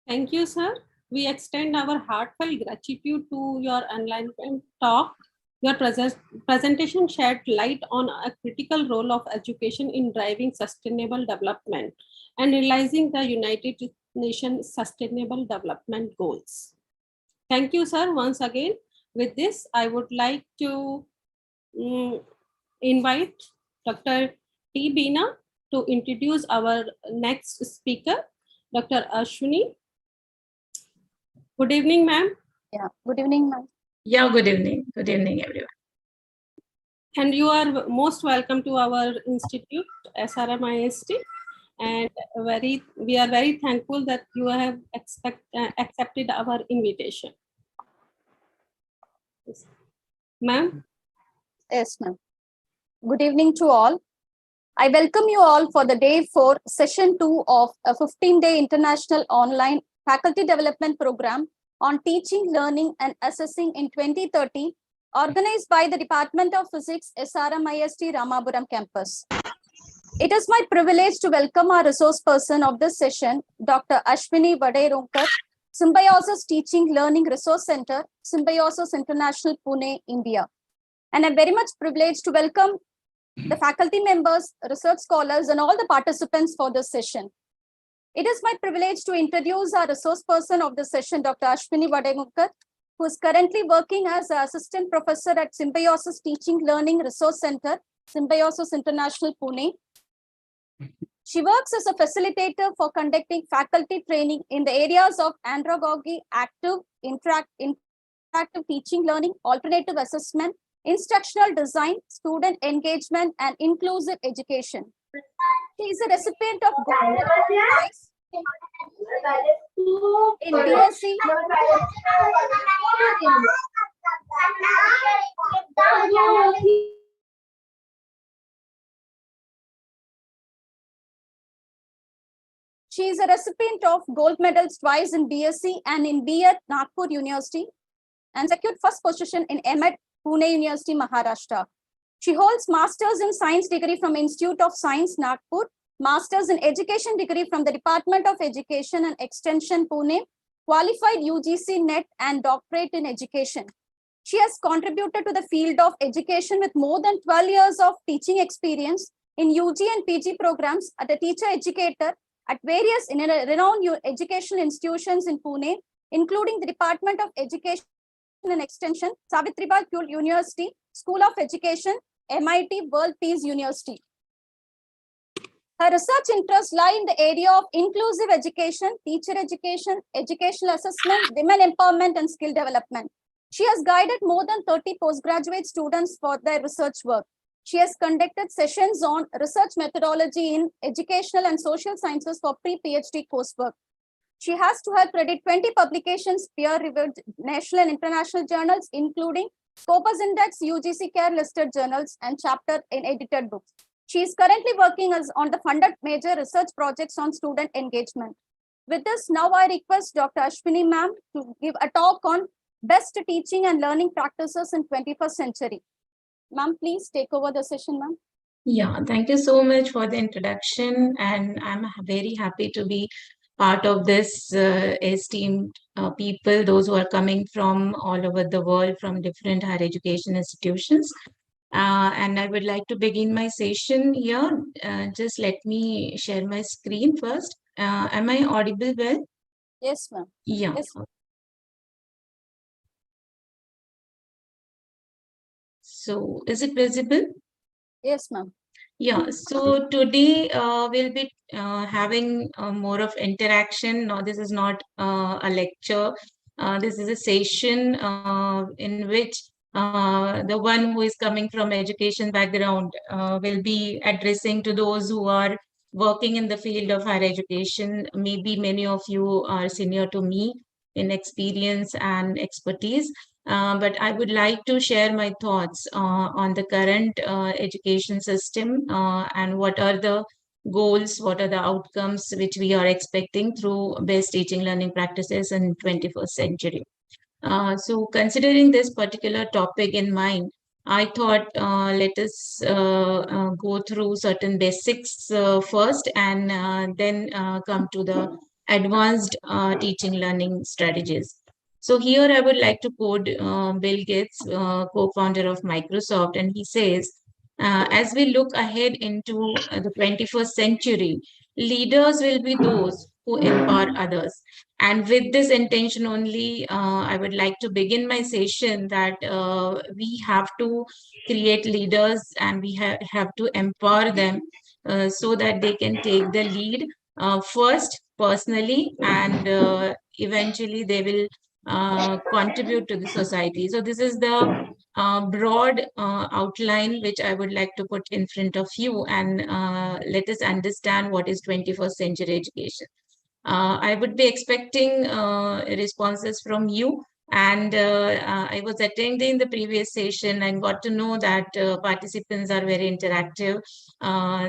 Thank you, sir. We extend our heartfelt gratitude to your enlightenment talk. Your presentation shed light on a critical role of education in driving sustainable development and realizing the United nation's sustainable development goals. Thank you, sir, once again. With this, I would like to invite Dr. T. Beena to introduce our next speaker, Dr. Ashwini. Good evening, ma'am. Yeah, good evening, ma'am. Yeah, good evening. Good evening, everyone. And you are most welcome to our institute, SRMIST. And we are very thankful that you have accepted our invitation. Ma'am? Yes, ma'am. Good evening to all. I welcome you all for the day 4, session 2 of a 15-day international online faculty development program on teaching, learning, and assessing in 2030, organized by the Department of Physics, SRMIST Ramapuram campus. It is my privilege to welcome our resource person of this session, Dr. Ashwini Vaderunkar, Symbiosis Teaching Learning Resource Center, Symbiosis International, Pune, India. And I'm very much privileged to welcome the faculty members, research scholars, and all the participants for this session. It is my privilege to introduce our resource person of this session, Dr. Ashwini Vaderunkar, who is currently working as an assistant professor at Symbiosis Teaching Learning Resource Center, Symbiosis International, Pune. She works as a facilitator for conducting faculty training in the areas of andragogy, active, interactive teaching learning, alternative assessment, instructional design, student engagement, and inclusive education. She is a recipient of Gold Medal Prize in BSc. She is a recipient of gold medals twice in BSc and in B at Nagpur University, and secured first position in M at Pune University, Maharashtra. She holds Masters in Science degree from Institute of Science, Nagpur, Masters in Education degree from the Department of Education and Extension, Pune, qualified UGC NET, and doctorate in education. She has contributed to the field of education with more than 12 years of teaching experience in UG and PG programs as a teacher educator at various renowned educational institutions in Pune, including the Department of Education and Extension, Savitribai Phule University, School of Education, MIT World Peace University. Her research interests lie in the area of inclusive education, teacher education, educational assessment, women empowerment, and skill development. She has guided more than 30 postgraduate students for their research work. She has conducted sessions on research methodology in educational and social sciences for pre-PhD coursework. She has to her credit 20 publications, peer-reviewed national and international journals, including Scopus Index, UGC Care listed journals, and chapter in edited books. She is currently working on the funded major research projects on student engagement. With this, now I request Dr. Ashwini ma'am to give a talk on best teaching and learning practices in 21st century. Ma'am, please take over the session, ma'am. Yeah, thank you so much for the introduction, and I'm very happy to be part of this esteemed people, those who are coming from all over the world, from different higher education institutions. And I would like to begin my session here. Just let me share my screen first. Am I audible well? Yes, ma'am. Yeah. Yes. So is it visible? Yes, ma'am. Yeah, so today we'll be having more of interaction. No, this is not a lecture. This is a session in which the one who is coming from education background will be addressing to those who are working in the field of higher education. Maybe many of you are senior to me in experience and expertise. But I would like to share my thoughts on the current education system and what are the goals, what are the outcomes which we are expecting through best teaching learning practices in 21st century. So considering this particular topic in mind, I thought let us go through certain basics first and then come to the advanced teaching learning strategies. So here I would like to quote Bill Gates, co-founder of Microsoft, and he says, as we look ahead into the 21st century, leaders will be those who empower others. And with this intention only, I would like to begin my session that we have to create leaders and we have to empower them so that they can take the lead first personally, and eventually they will contribute to the society. So this is the broad outline which I would like to put in front of you, and let us understand what is 21st century education. I would be expecting responses from you. And I was attending the previous session and got to know that participants are very interactive.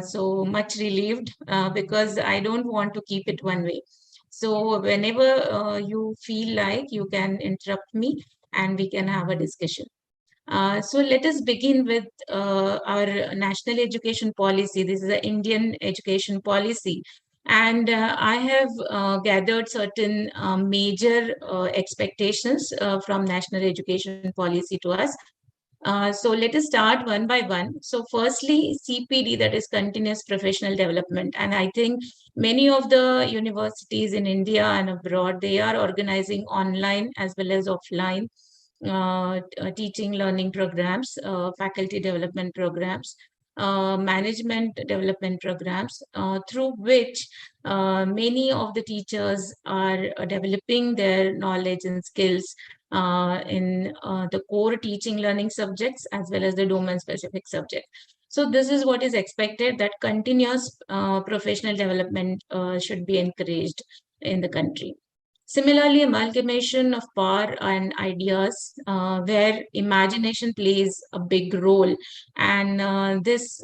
So much relieved because I don't want to keep it one way. So whenever you feel like, you can interrupt me and we can have a discussion. So let us begin with our national education policy. This is the Indian education policy. And I have gathered certain major expectations from national education policy to us. So let us start one by one. So firstly, CPD, that is continuous professional development. And I think many of the universities in India and abroad, they are organizing online as well as offline teaching learning programs, faculty development programs, management development programs, through which many of the teachers are developing their knowledge and skills in the core teaching learning subjects as well as the domain specific subject. So this is what is expected, that continuous professional development should be encouraged in the country. Similarly, amalgamation of power and ideas where imagination plays a big role, and this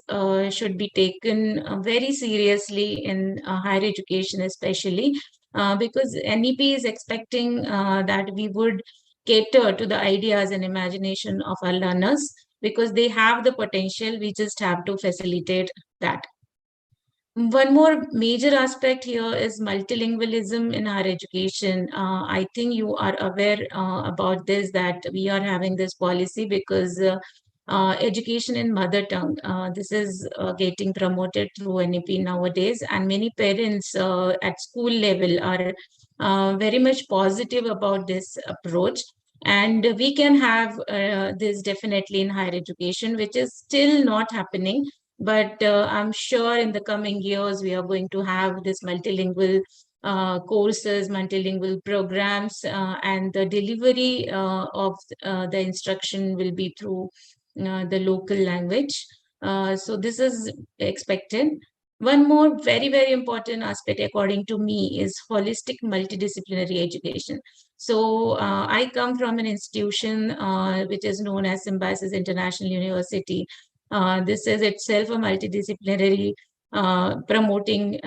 should be taken very seriously in higher education, especially because NEP is expecting that we would cater to the ideas and imagination of our learners, because they have the potential. We just have to facilitate that. One more major aspect here is multilingualism in our education. I think you are aware about this, that we are having this policy because education in mother tongue, this is getting promoted through NEP nowadays, and many parents at school level are very much positive about this approach. And we can have this definitely in higher education, which is still not happening. But I'm sure in the coming years, we are going to have this multilingual courses, multilingual programs, and the delivery of the instruction will be through the local language. So this is expected. One more very, very important aspect, according to me, is holistic multidisciplinary education. So I come from an institution which is known as Symbiosis International University. This is itself a multidisciplinary promoting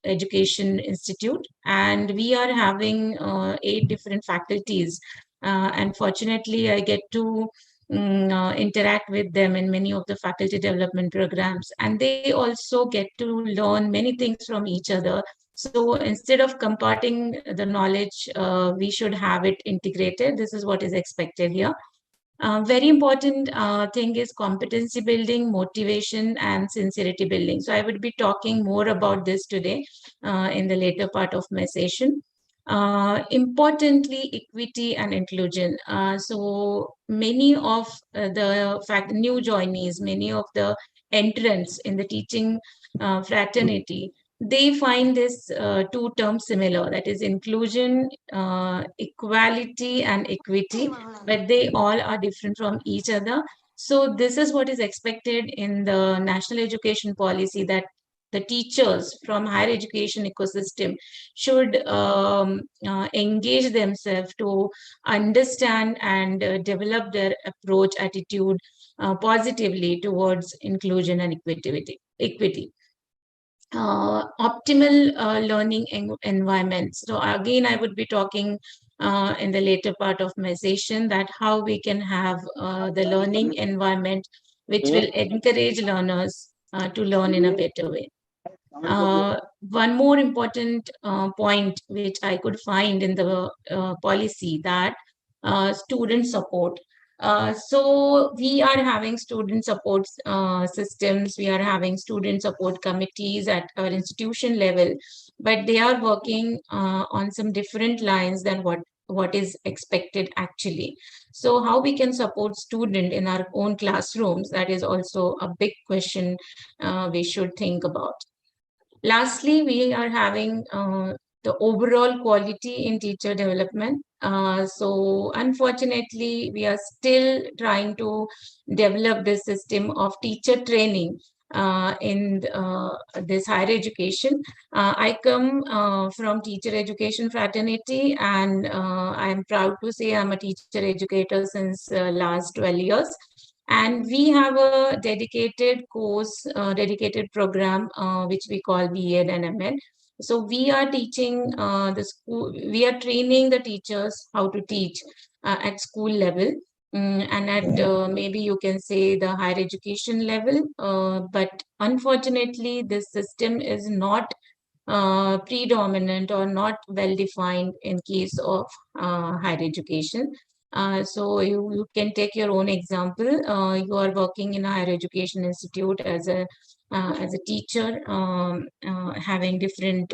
education institute, and we are having 8 different faculties. And fortunately, I get to interact with them in many of the faculty development programs, and they also get to learn many things from each other. So instead of comparting the knowledge, we should have it integrated. This is what is expected here. Very important thing is competency building, motivation, and sincerity building. So I would be talking more about this today in the later part of my session. Importantly, equity and inclusion. So many of the new joinees, many of the entrants in the teaching fraternity, they find this two terms similar, that is inclusion, equality, and equity, but they all are different from each other. So this is what is expected in the national education policy, that the teachers from higher education ecosystem should engage themselves to understand and develop their approach, attitude positively towards inclusion and equity. Optimal learning environments. So again, I would be talking in the later part of my session that how we can have the learning environment which will encourage learners to learn in a better way. One more important point which I could find in the policy, that student support. So we are having student support systems, we are having student support committees at our institution level, but they are working on some different lines than what is expected actually. So how we can support student in our own classrooms, that is also a big question we should think about. Lastly, we are having the overall quality in teacher development. So unfortunately, we are still trying to develop this system of teacher training in this higher education. I come from teacher education fraternity, and I am proud to say I'm a teacher educator since last 12 years. And we have a dedicated course, dedicated program, which we call B.Ed and M.Ed. So we are teaching the school, we are training the teachers how to teach at school level. And at maybe you can say the higher education level. But unfortunately, this system is not predominant or not well defined in case of higher education. So you can take your own example. You are working in a higher education institute as a teacher, having different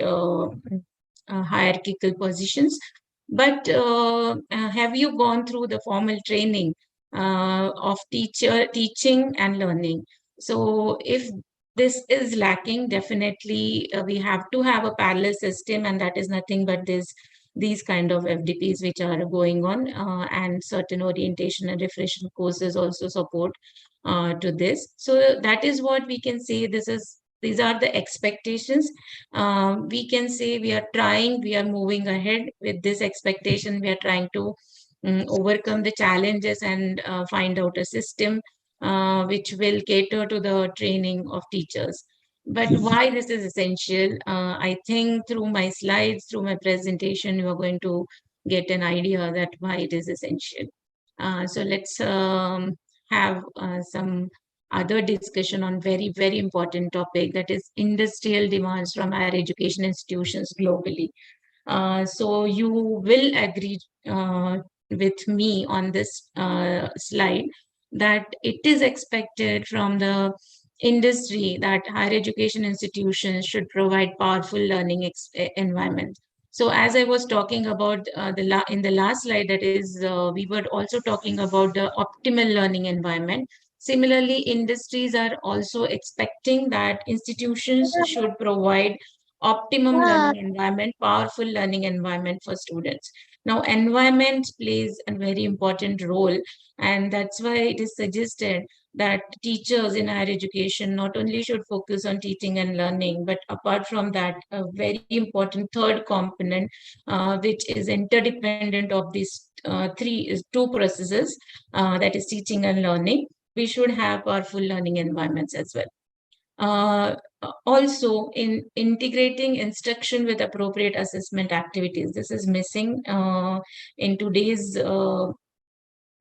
hierarchical positions. But have you gone through the formal training of teaching and learning? So if this is lacking, definitely we have to have a parallel system, and that is nothing but these kind of FDPs which are going on, and certain orientation and refresher courses also support to this. So that is what we can say. These are the expectations. We can say we are trying, we are moving ahead with this expectation. We are trying to overcome the challenges and find out a system which will cater to the training of teachers. But why this is essential, I think through my slides, through my presentation, you are going to get an idea that why it is essential. So let's have some other discussion on very important topic, that is industrial demands from higher education institutions globally. So you will agree with me on this slide that it is expected from the industry that higher education institutions should provide powerful learning environment. So as I was talking about in the last slide, that is, we were also talking about the optimal learning environment. Similarly, industries are also expecting that institutions should provide optimum learning environment, powerful learning environment for students. Now, environment plays a very important role, and that's why it is suggested that teachers in higher education not only should focus on teaching and learning, but apart from that, a very important third component, which is interdependent of these two processes, that is teaching and learning. We should have powerful learning environments as well. Also, in integrating instruction with appropriate assessment activities, this is missing in today's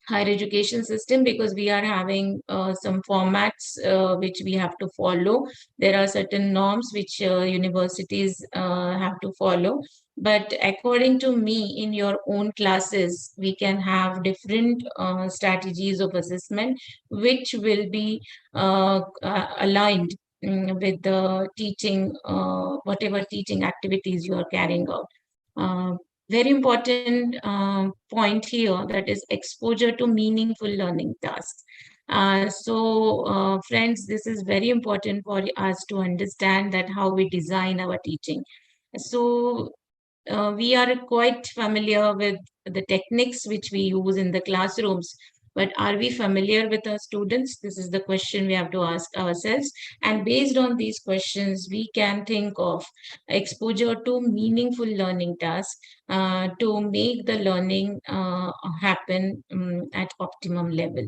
higher education system, because we are having some formats which we have to follow. There are certain norms which universities have to follow. But according to me, in your own classes, we can have different strategies of assessment, which will be aligned with the teaching, whatever teaching activities you are carrying out. Very important point here, that is exposure to meaningful learning tasks. Friends, this is very important for us to understand that how we design our teaching. So we are quite familiar with the techniques which we use in the classrooms, but are we familiar with our students? This is the question we have to ask ourselves. And based on these questions, we can think of exposure to meaningful learning tasks to make the learning happen at optimum level.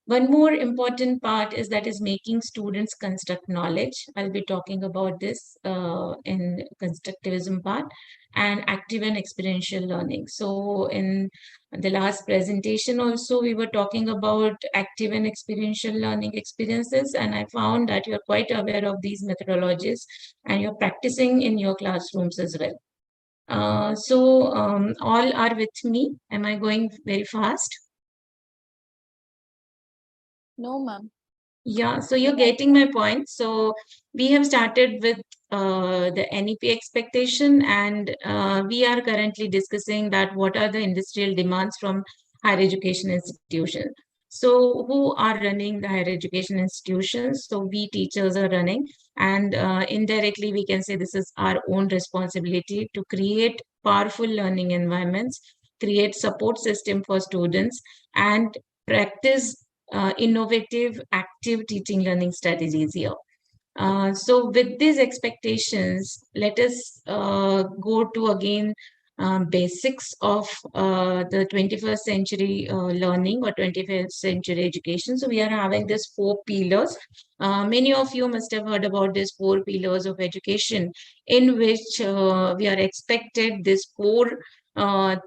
One more important part is making students construct knowledge. I'll be talking about this in constructivism part, and active and experiential learning. So in the last presentation also, we were talking about active and experiential learning experiences, and I found that you're quite aware of these methodologies and you're practicing in your classrooms as well. All are with me. Am I going very fast? No, ma'am. Yeah, so you're getting my point. So we have started with the NEP expectation, and we are currently discussing that what are the industrial demands from higher education institutions. So who are running the higher education institutions? So we teachers are running, and indirectly we can say this is our own responsibility to create powerful learning environments, create support system for students, and practice innovative, active teaching learning strategies here. So with these expectations, let us go to again basics of the 21st century learning or 21st century education. So we are having these 4 pillars. Many of you must have heard about these 4 pillars of education, in which we are expected these 4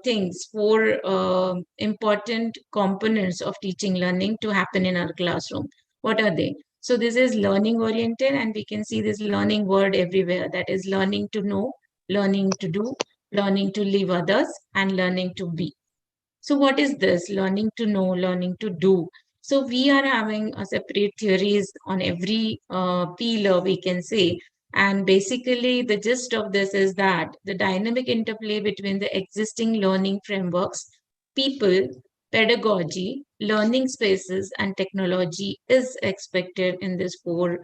things, 4 important components of teaching learning to happen in our classroom. What are they? So this is learning oriented, and we can see this learning word everywhere. That is learning to know, learning to do, learning to leave others, and learning to be. So what is this? Learning to know, learning to do. So we are having a separate theories on every pillar, we can say. And basically the gist of this is that the dynamic interplay between the existing learning frameworks, people, pedagogy, learning spaces, and technology is expected in this 4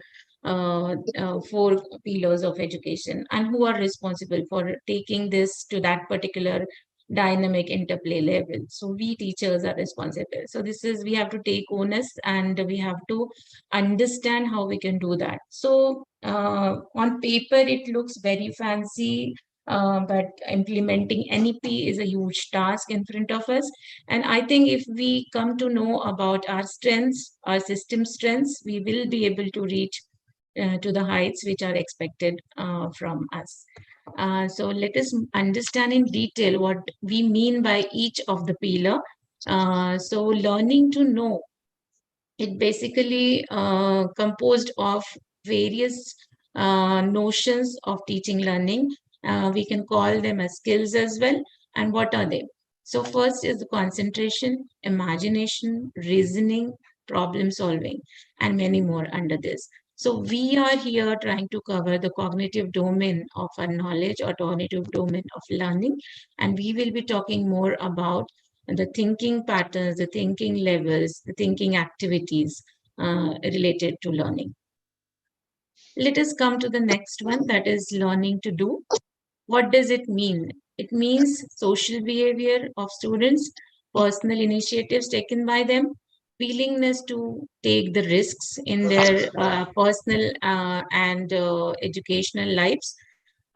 pillars of education. And who are responsible for taking this to that particular dynamic interplay level? So we teachers are responsible. So this is, we have to take onus, and we have to understand how we can do that. So on paper it looks very fancy, but implementing NEP is a huge task in front of us. And I think if we come to know about our strengths, our system strengths, we will be able to reach to the heights which are expected from us. So let us understand in detail what we mean by each of the pillar. So learning to know, it basically composed of various notions of teaching learning. We can call them as skills as well. And what are they? So first is the concentration, imagination, reasoning, problem solving, and many more under this. So we are here trying to cover the cognitive domain of our knowledge or cognitive domain of learning. And we will be talking more about the thinking patterns, the thinking levels, the thinking activities related to learning. Let us come to the next one, that is learning to do. What does it mean? It means social behavior of students, personal initiatives taken by them, willingness to take the risks in their personal and educational lives.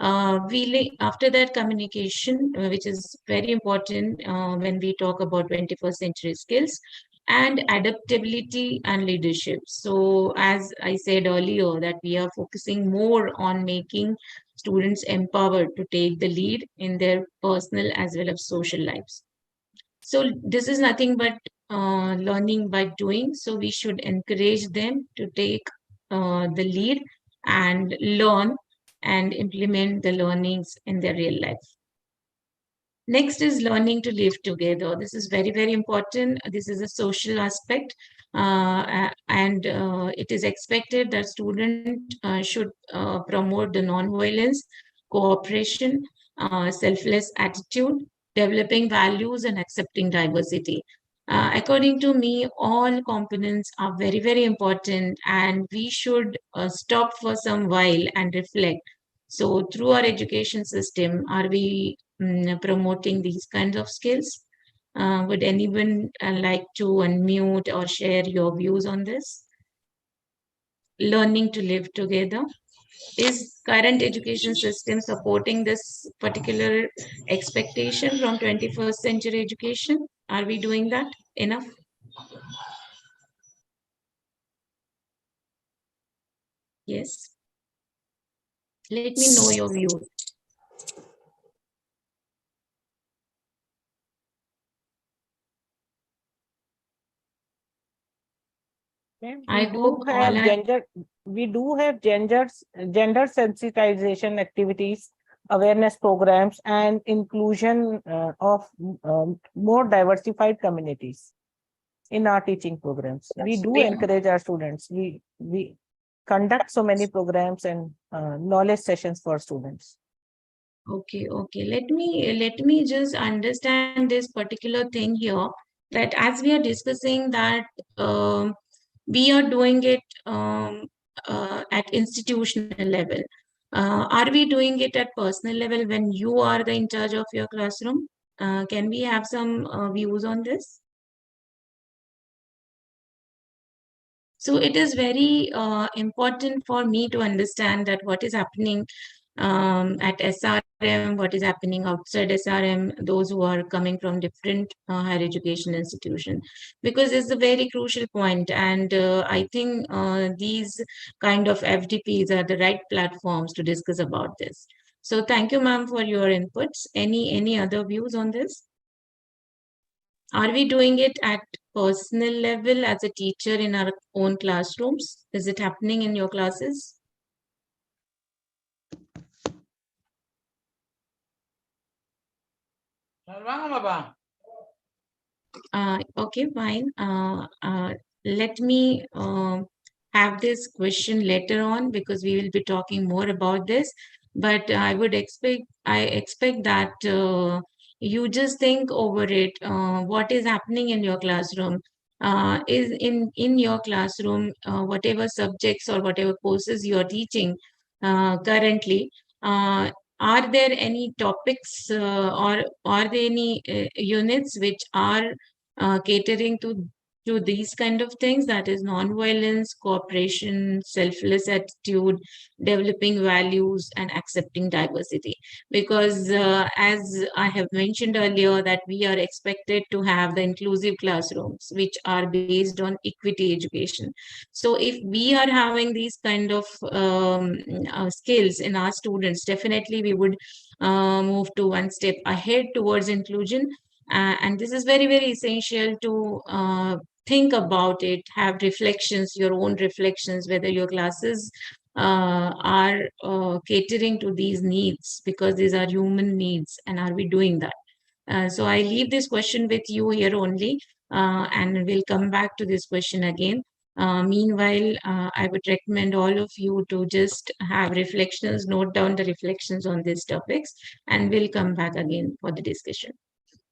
After that, communication, which is very important when we talk about 21st century skills, and adaptability and leadership. So as I said earlier, that we are focusing more on making students empowered to take the lead in their personal as well as social lives. So this is nothing but learning by doing. So we should encourage them to take the lead and learn and implement the learnings in their real life. Next is learning to live together. This is very, very important. This is a social aspect, and it is expected that students should promote the non-violence, cooperation, selfless attitude, developing values, and accepting diversity. According to me, all components are very, very important, and we should stop for some while and reflect. So through our education system, are we promoting these kinds of skills? Would anyone like to unmute or share your views on this? Learning to live together. Is current education system supporting this particular expectation from 21st century education? Are we doing that enough? Yes. Let me know your views. I hope all are... we do have gender sensitization activities, awareness programs, and inclusion of more diversified communities. in our teaching programs. We do encourage our students. We conduct so many programs and knowledge sessions for students. Okay, okay. Let me just understand this particular thing here. That as we are discussing that we are doing it at institutional level. Are we doing it at personal level when you are the in charge of your classroom? Can we have some views on this? So it is very important for me to understand that what is happening at SRM, what is happening outside SRM, those who are coming from different higher education institution, because it's a very crucial point. And I think these kind of FDPs are the right platforms to discuss about this. So thank you, ma'am, for your inputs. Any other views on this? Are we doing it at personal level as a teacher in our own classrooms? Is it happening in your classes? Okay, fine. Let me have this question later on because we will be talking more about this. But I expect that you just think over it. What is happening in your classroom? Is in your classroom, whatever subjects or whatever courses you are teaching currently, are there any topics or are there any units which are catering to these kind of things, that is non-violence, cooperation, selfless attitude, developing values, and accepting diversity? Because as I have mentioned earlier, that we are expected to have the inclusive classrooms which are based on equity education. So if we are having these kind of skills in our students, definitely we would move to one step ahead towards inclusion. And this is very, very essential to think about it, have reflections, your own reflections, whether your classes are catering to these needs, because these are human needs, and are we doing that? So I leave this question with you here only, and we'll come back to this question again. Meanwhile, I would recommend all of you to just have reflections, note down the reflections on these topics, and we'll come back again for the discussion.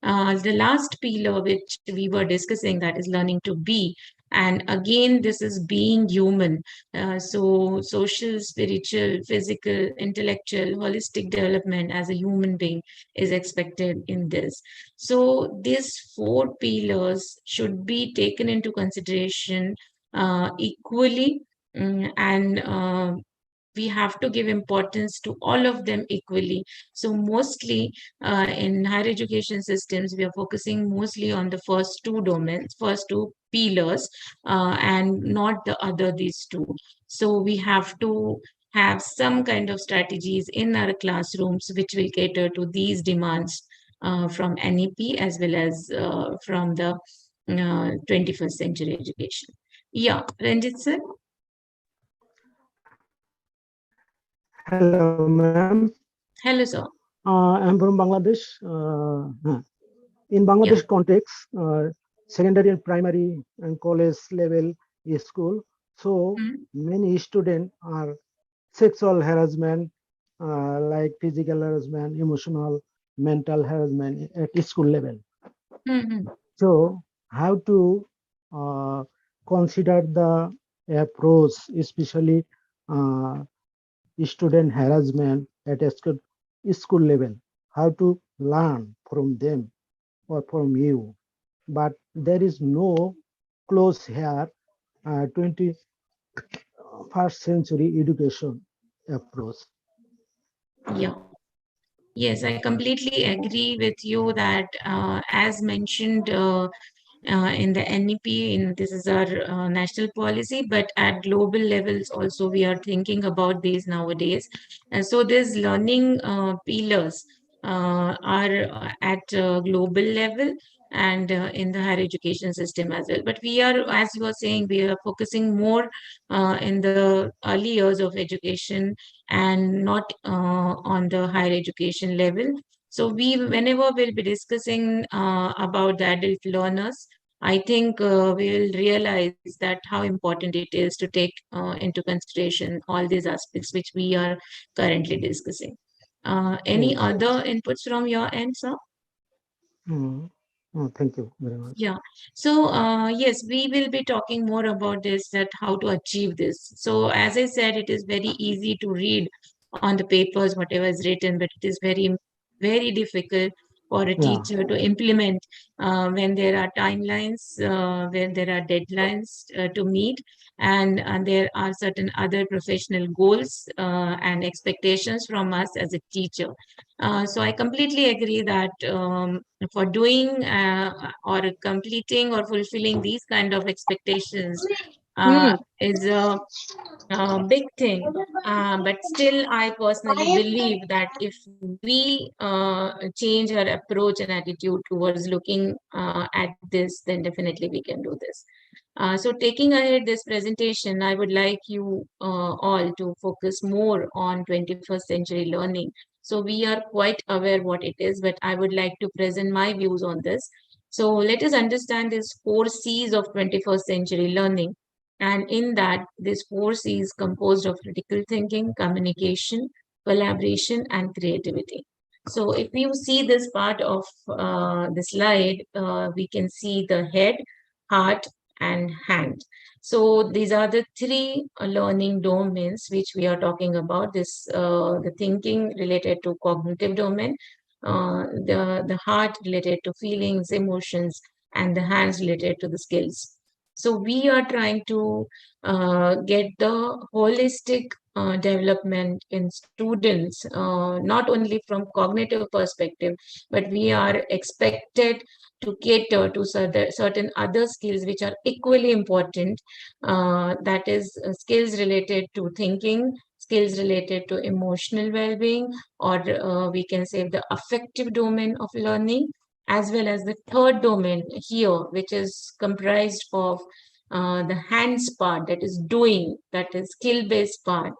The last pillar which we were discussing, that is learning to be. And again, this is being human. So social, spiritual, physical, intellectual, holistic development as a human being is expected in this. So these four pillars should be taken into consideration equally, and we have to give importance to all of them equally. So mostly in higher education systems, we are focusing mostly on the first two domains, first two pillars, and not the other these two. So we have to have some kind of strategies in our classrooms which will cater to these demands from NEP as well as from the 21st century education. Yeah, Ranjit sir. Hello, ma'am. Hello, sir. I'm from Bangladesh. In Bangladesh context, secondary and primary and college level is school. So many students are sexual harassment, like physical harassment, emotional, mental harassment at school level. So how to consider the approach, especially student harassment at a school level, how to learn from them or from you. But there is no close here 21st century education approach. Yeah. Yes, I completely agree with you that as mentioned in the NEP, this is our national policy, but at global levels also we are thinking about these nowadays. And so these learning pillars are at global level and in the higher education system as well. But we are, as you are saying, we are focusing more in the early years of education and not on the higher education level. So whenever we'll be discussing about the adult learners, I think we will realize that how important it is to take into consideration all these aspects which we are currently discussing. Any Yes. other inputs from your end, sir? Oh, thank you very much. Yeah. So, yes, we will be talking more about this, that how to achieve this. So, as I said, it is very easy to read on the papers, whatever is written, but it is very, very difficult for a Yeah. teacher to implement when there are timelines, when there are deadlines to meet, and there are certain other professional goals and expectations from us as a teacher. So I completely agree that for doing or completing or fulfilling these kind of expectations is a big thing. But still, I personally believe that if we change our approach and attitude towards looking at this, then definitely we can do this. So taking ahead this presentation, I would like you all to focus more on 21st century learning. So we are quite aware what it is, but I would like to present my views on this. So let us understand these 4 C's of 21st century learning. And in that, these 4 C's composed of critical thinking, communication, collaboration, and creativity. So if you see this part of the slide, we can see the head, heart, and hand. So these are the 3 learning domains which we are talking about. This the thinking related to cognitive domain, the heart related to feelings, emotions, and the hands related to the skills. So we are trying to get the holistic development in students, not only from cognitive perspective, but we are expected to cater to certain other skills which are equally important. That is skills related to thinking, skills related to emotional well-being, or we can say the affective domain of learning, as well as the third domain here, which is comprised of the hands part, that is doing, that is skill-based part,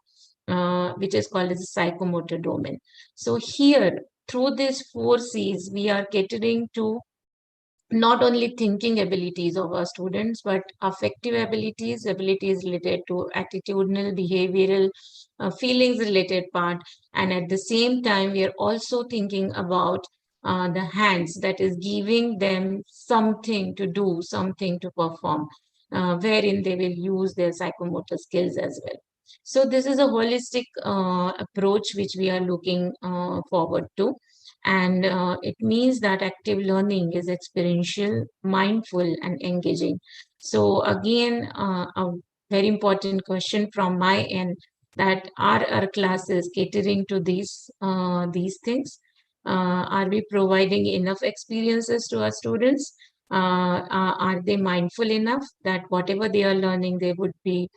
which is called as the psychomotor domain. So here, through these 4 C's, we are catering to not only thinking abilities of our students, but affective abilities, abilities related to attitudinal, behavioral, feelings related part. And at the same time, we are also thinking about the hands, that is giving them something to do, something to perform, wherein they will use their psychomotor skills as well. So this is a holistic approach which we are looking forward to. And it means that active learning is experiential, mindful, and engaging. So again, a very important question from my end, that are our classes catering to these things? Are we providing enough experiences to our students? Are they mindful enough that whatever they are learning, they would be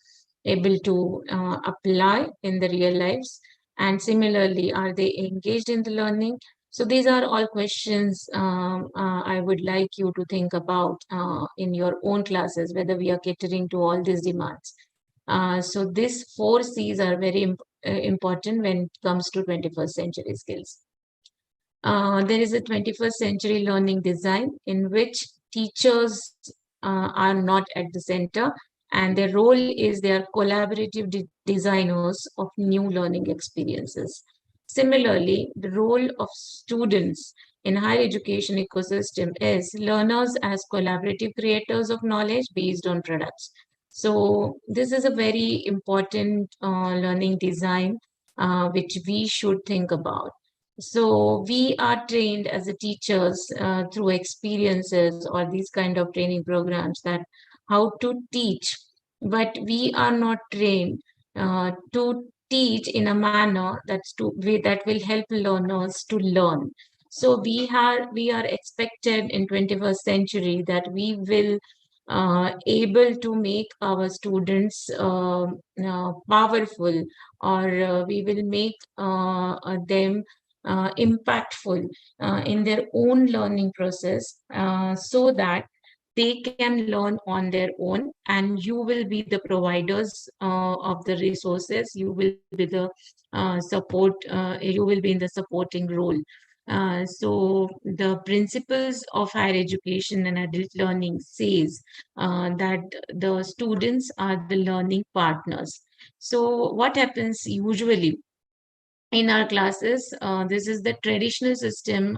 able to apply in the real lives? And similarly, are they engaged in the learning? So these are all questions I would like you to think about in your own classes, whether we are catering to all these demands. So these 4 C's are very important when it comes to 21st century skills. There is a 21st century learning design in which teachers are not at the center, and their role is they are collaborative designers of new learning experiences. Similarly, the role of students in higher education ecosystem is learners as collaborative creators of knowledge based on products. So this is a very important learning design which we should think about. So we are trained as a teachers through experiences or these kind of training programs, that how to teach, but we are not trained to teach in a manner that will help learners to learn. So we are expected in 21st century that we will able to make our students powerful, or we will make them impactful in their own learning process, so that they can learn on their own, and you will be the providers of the resources. You will be the support, you will be in the supporting role. So the principles of higher education and adult learning says that the students are the learning partners. So what happens usually in our classes, this is the traditional system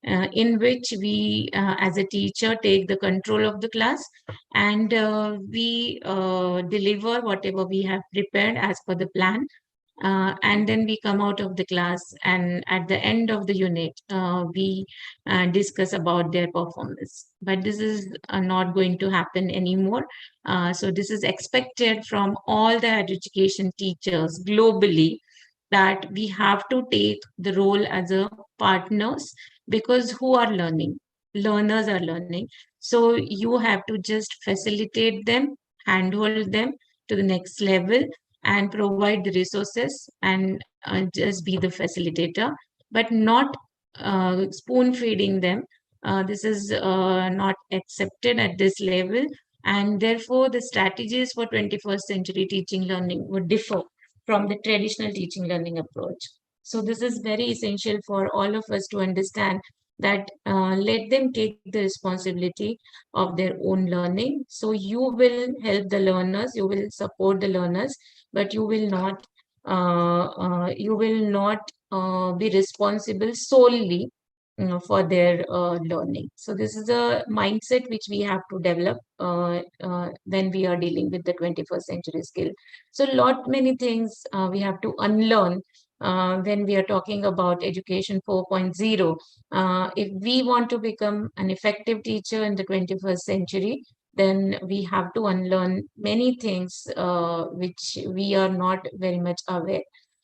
in which we, as a teacher, take the control of the class, and we deliver whatever we have prepared as per the plan. And then we come out of the class, and at the end of the unit, we discuss about their performance. But this is not going to happen anymore. So this is expected from all the higher education teachers globally, that we have to take the role as a partners, because who are learning? Learners are learning. So you have to just facilitate them, handhold them to the next level, and provide the resources, and just be the facilitator, but not spoon feeding them. This is not accepted at this level, and therefore the strategies for 21st century teaching learning would differ from the traditional teaching learning approach. So this is very essential for all of us to understand that let them take the responsibility of their own learning. So you will help the learners, you will support the learners, but you will not be responsible solely, for their learning. So this is a mindset which we have to develop when we are dealing with the 21st century skill. So lot many things we have to unlearn when we are talking about education 4.0. If we want to become an effective teacher in the 21st century, then we have to unlearn many things which we are not very much aware.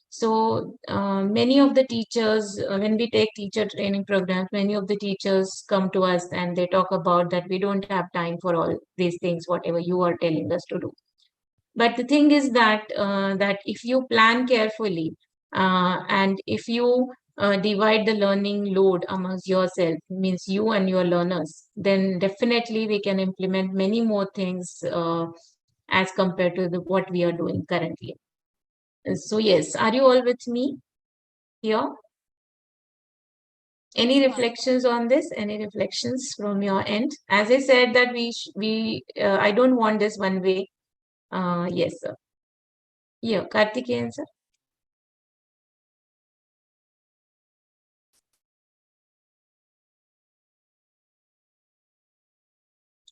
So many of the teachers, when we take teacher training programs, many of the teachers come to us and they talk about that we don't have time for all these things, whatever you are telling us to do. But the thing is that if you plan carefully, and if you divide the learning load amongst yourself, means you and your learners, then definitely we can implement many more things as compared to what we are doing currently. So yes, are you all with me here? Any reflections on this? Any reflections from your end? As I said that I don't want this one way. Yes, sir. Yeah, Karthikeyan, sir.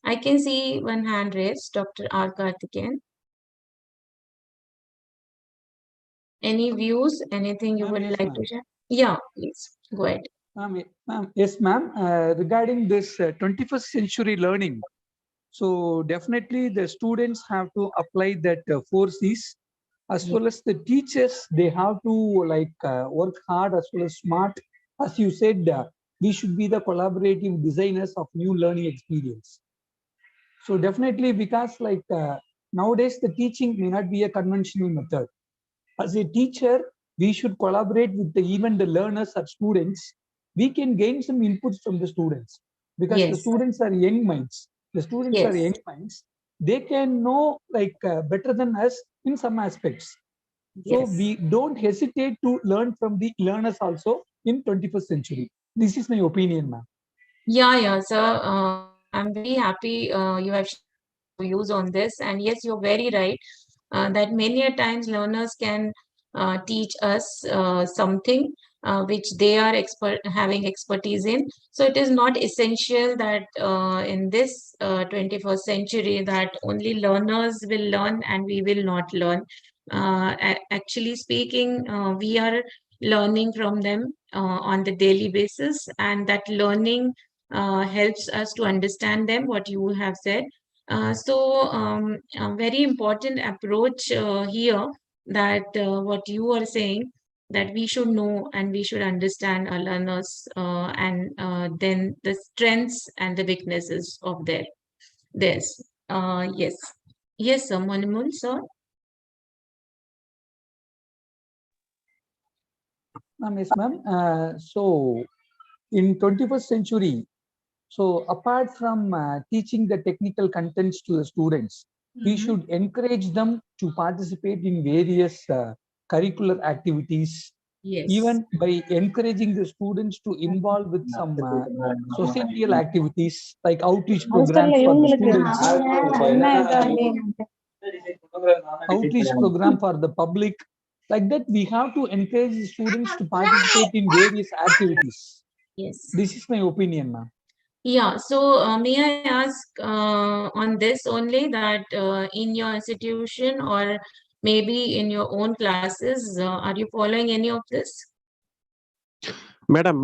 I can see one hand raised, Dr. R. Karthikeyan. Any views, anything you would like to share? Yeah, please, go ahead. Yes, ma'am. Regarding this 21st century learning, so definitely the students have to apply that 4 C's, as well as the teachers, they have to work hard as well as smart. As you said, we should be the collaborative designers of new learning experience. So definitely, because nowadays the teaching may not be a conventional method. As a teacher, we should collaborate with even the learners or students. We can gain some inputs from the students, because the students are young minds. The students are young minds. They can know better than us in some aspects. So we don't hesitate to learn from the learners also in 21st century. This is my opinion, ma'am. Yeah, sir. I'm very happy you have views on this. And yes, you're very right that many a times learners can teach us something which they are having expertise in. So it is not essential that in this 21st century that only learners will learn and we will not learn. Actually speaking, we are learning from them on the daily basis, and that learning helps us to understand them, what you have said. A very important approach here, that what you are saying, that we should know and we should understand our learners, and then the strengths and the weaknesses of theirs. Yes. Yes, sir. Manimul, sir. Yes, ma'am. So in 21st century, so apart from teaching the technical contents to the students, we should encourage them to participate in various curricular activities Yes. Even by encouraging the students to involve with some societal activities like outreach programs for the students, outreach program for the public. Like that, we have to encourage the students to participate in various activities. Yes. This is my opinion, ma'am. Yeah, so may I ask on this only that in your institution or maybe in your own classes, are you following any of this? Madam,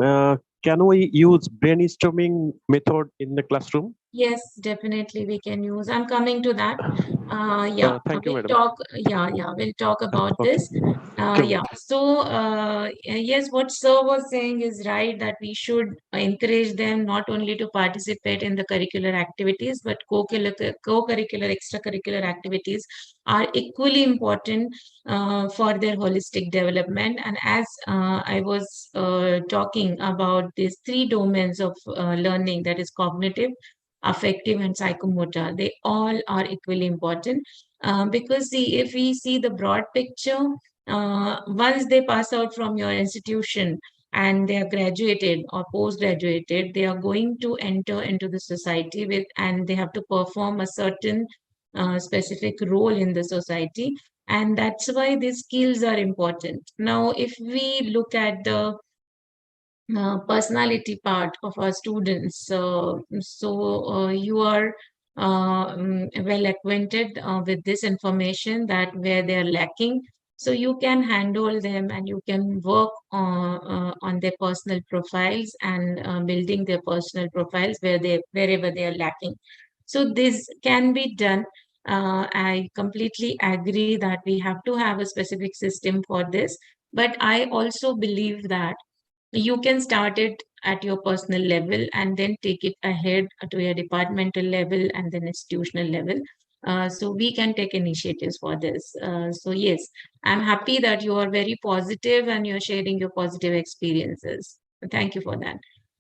can we use brainstorming method in the classroom? Yes, definitely we can use. I'm coming to that. Yeah, thank you, we'll madam. talk. Yeah, we'll talk about Okay. this. Yeah, so yes, what sir was saying is right, that we should encourage them not only to participate in the curricular activities, but co-curricular, extracurricular activities are equally important for their holistic development. And as I was talking about these three domains of learning, that is cognitive, affective, and psychomotor, they all are equally important because see, if we see the broad picture, once they pass out from your institution and they are graduated or post-graduated, they are going to enter into the society with, and they have to perform a certain specific role in the society, and that's why these skills are important. Now, if we look at the personality part of our students. You are well acquainted with this information, that where they are lacking. So you can handle them and you can work on their personal profiles and building their personal profiles wherever they are lacking. So this can be done. I completely agree that we have to have a specific system for this, but I also believe that you can start it at your personal level and then take it ahead to your departmental level and then institutional level. So we can take initiatives for this. So yes, I'm happy that you are very positive and you're sharing your positive experiences. Thank you for that.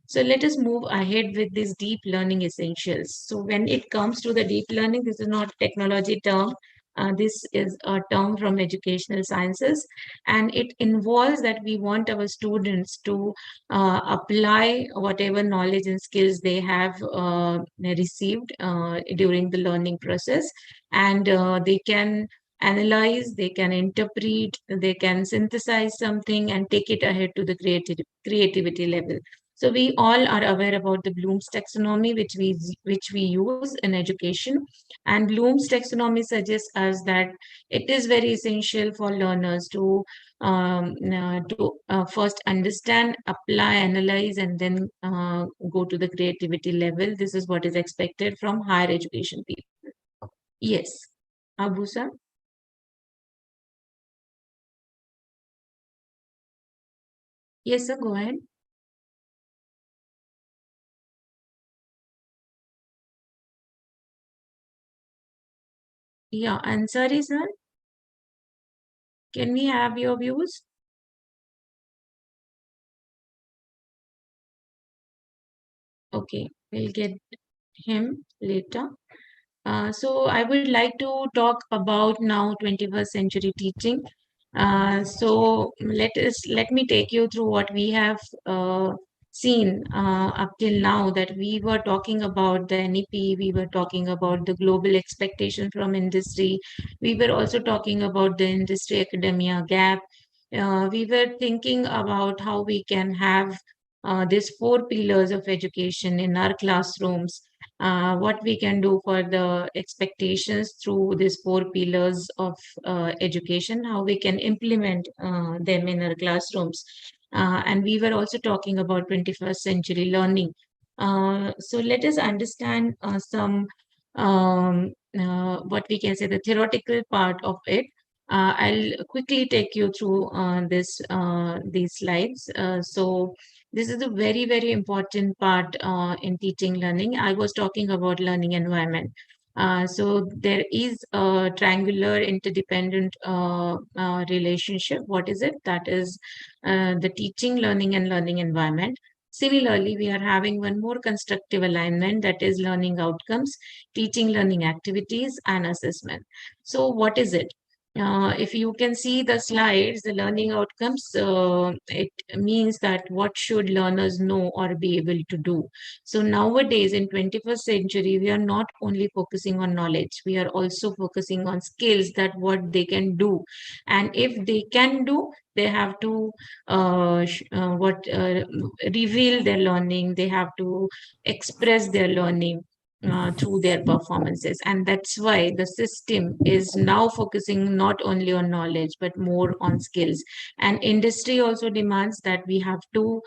So let us move ahead with these deep learning essentials. So when it comes to the deep learning, this is not a technology term. This is a term from educational sciences, and it involves that we want our students to apply whatever knowledge and skills they have received during the learning process, and they can analyze, they can interpret, they can synthesize something and take it ahead to the creativity level. So we all are aware about the Bloom's taxonomy, which we use in education. And Bloom's taxonomy suggests us that it is very essential for learners to first understand, apply, analyze, and then go to the creativity level. This is what is expected from higher education people. Yes, Abu sir. Yes, sir. Go ahead. Yeah, and sorry, sir. Can we have your views? Okay, we'll get him later. So I would like to talk about now 21st century teaching. Let me take you through what we have seen up till now, that we were talking about the NEP, we were talking about the global expectation from industry, we were also talking about the industry academia gap. We were thinking about how we can have these four pillars of education in our classrooms, what we can do for the expectations through these four pillars of education, how we can implement them in our classrooms. And we were also talking about 21st century learning. So let us understand some, what we can say, the theoretical part of it. I'll quickly take you through these slides. So this is a very, very important part in teaching learning. I was talking about learning environment. So there is a triangular interdependent relationship. What is it? That is the teaching, learning, and learning environment. Similarly, we are having one more constructive alignment, that is learning outcomes, teaching learning activities, and assessment. So what is it? if you can see the slides, the learning outcomes, it means that what should learners know or be able to do. So nowadays in 21st century, we are not only focusing on knowledge, we are also focusing on skills, that what they can do. And if they can do, they have to reveal their learning, they have to express their learning through their performances. And that's why the system is now focusing not only on knowledge but more on skills. And industry also demands that we have to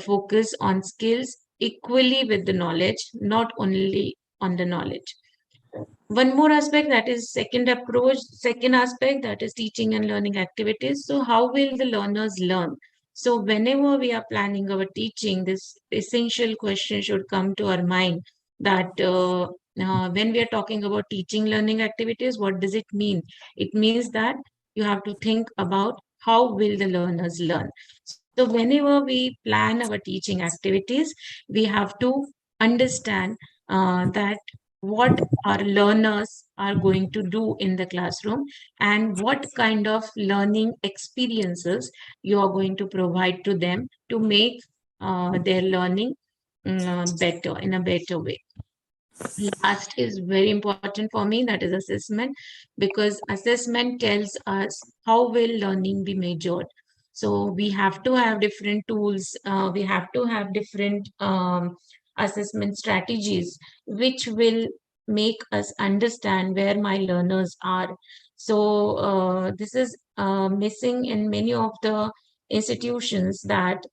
focus on skills equally with the knowledge, not only on the knowledge. One more aspect, that is second aspect, that is teaching and learning activities. So how will the learners learn? So whenever we are planning our teaching, this essential question should come to our mind, that when we are talking about teaching learning activities, what does it mean? It means that you have to think about how will the learners learn. So whenever we plan our teaching activities, we have to understand that what our learners are going to do in the classroom and what kind of learning experiences you are going to provide to them to make their learning better, in a better way. Last is very important for me, that is assessment, because assessment tells us how will learning be measured. So we have to have different tools, we have to have different assessment strategies which will make us understand where my learners are. So this is missing in many of the institutions, that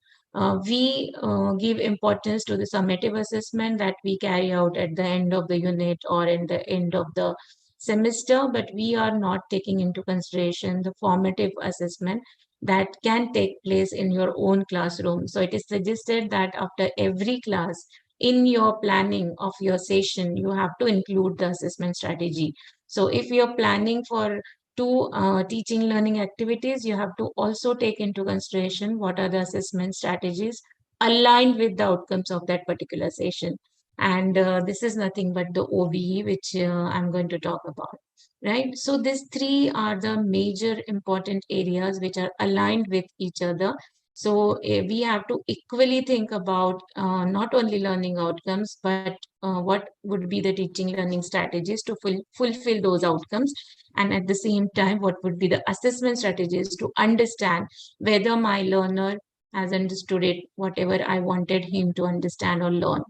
we give importance to the summative assessment that we carry out at the end of the unit or in the end of the semester, but we are not taking into consideration the formative assessment that can take place in your own classroom. So it is suggested that after every class, in your planning of your session, you have to include the assessment strategy. So if you're planning for to teaching learning activities, you have to also take into consideration what are the assessment strategies aligned with the outcomes of that particular session. And this is nothing but the OBE, which I'm going to talk about, right? So these three are the major important areas which are aligned with each other. So we have to equally think about not only learning outcomes, but what would be the teaching learning strategies to fulfill those outcomes. And at the same time, what would be the assessment strategies to understand whether my learner has understood it, whatever I wanted him to understand or learn,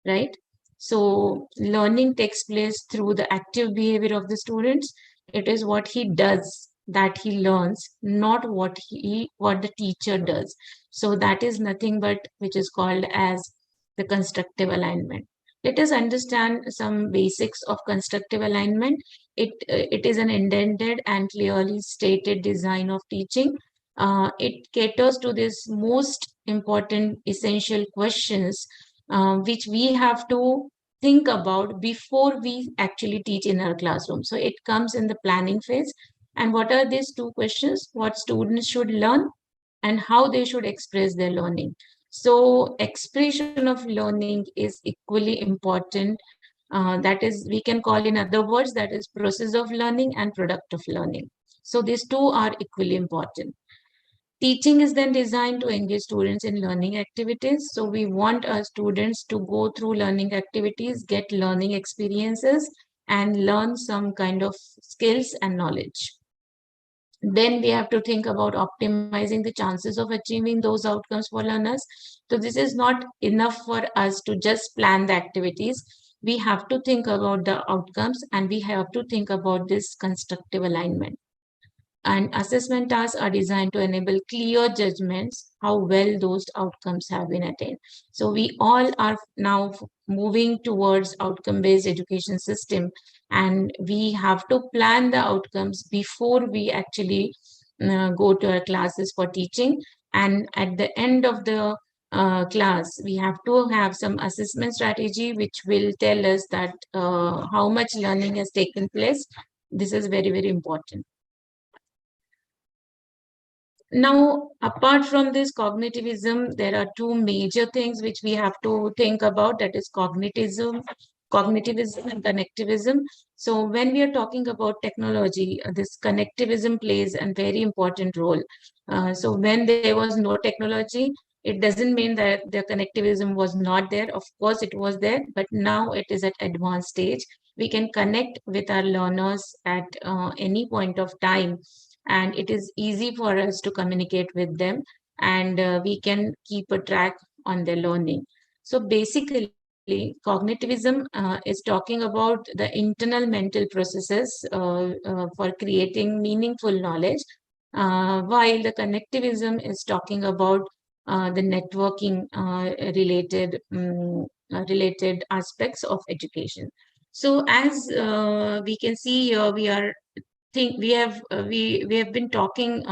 right? So learning takes place through the active behavior of the students. It is what he does that he learns, not what the teacher does. So that is nothing but which is called as the constructive alignment. Let us understand some basics of constructive alignment. It is an intended and clearly stated design of teaching. It caters to this most important essential questions which we have to think about before we actually teach in our classroom. So it comes in the planning phase. And what are these two questions? What students should learn and how they should express their learning. So expression of learning is equally important. That is, we can call in other words, that is process of learning and product of learning. So these two are equally important. Teaching is then designed to engage students in learning activities. So we want our students to go through learning activities, get learning experiences, and learn some kind of skills and knowledge. Then we have to think about optimizing the chances of achieving those outcomes for learners. So this is not enough for us to just plan the activities. We have to think about the outcomes and we have to think about this constructive alignment. And assessment tasks are designed to enable clear judgments how well those outcomes have been attained. So we all are now moving towards outcome-based education system, and we have to plan the outcomes before we actually go to our classes for teaching. And at the end of the class, we have to have some assessment strategy which will tell us that how much learning has taken place. This is very, very important. Now, apart from this cognitivism, there are two major things which we have to think about, that is cognitism cognitivism and connectivism. So when we are talking about technology, this connectivism plays a very important role. So when there was no technology, it doesn't mean that the connectivism was not there. Of course, it was there, but now it is at advanced stage. We can connect with our learners at any point of time, and it is easy for us to communicate with them, and we can keep a track on their learning. So basically, cognitivism is talking about the internal mental processes for creating meaningful knowledge, while the connectivism is talking about the networking related aspects of education. So as we can see here, we have been talking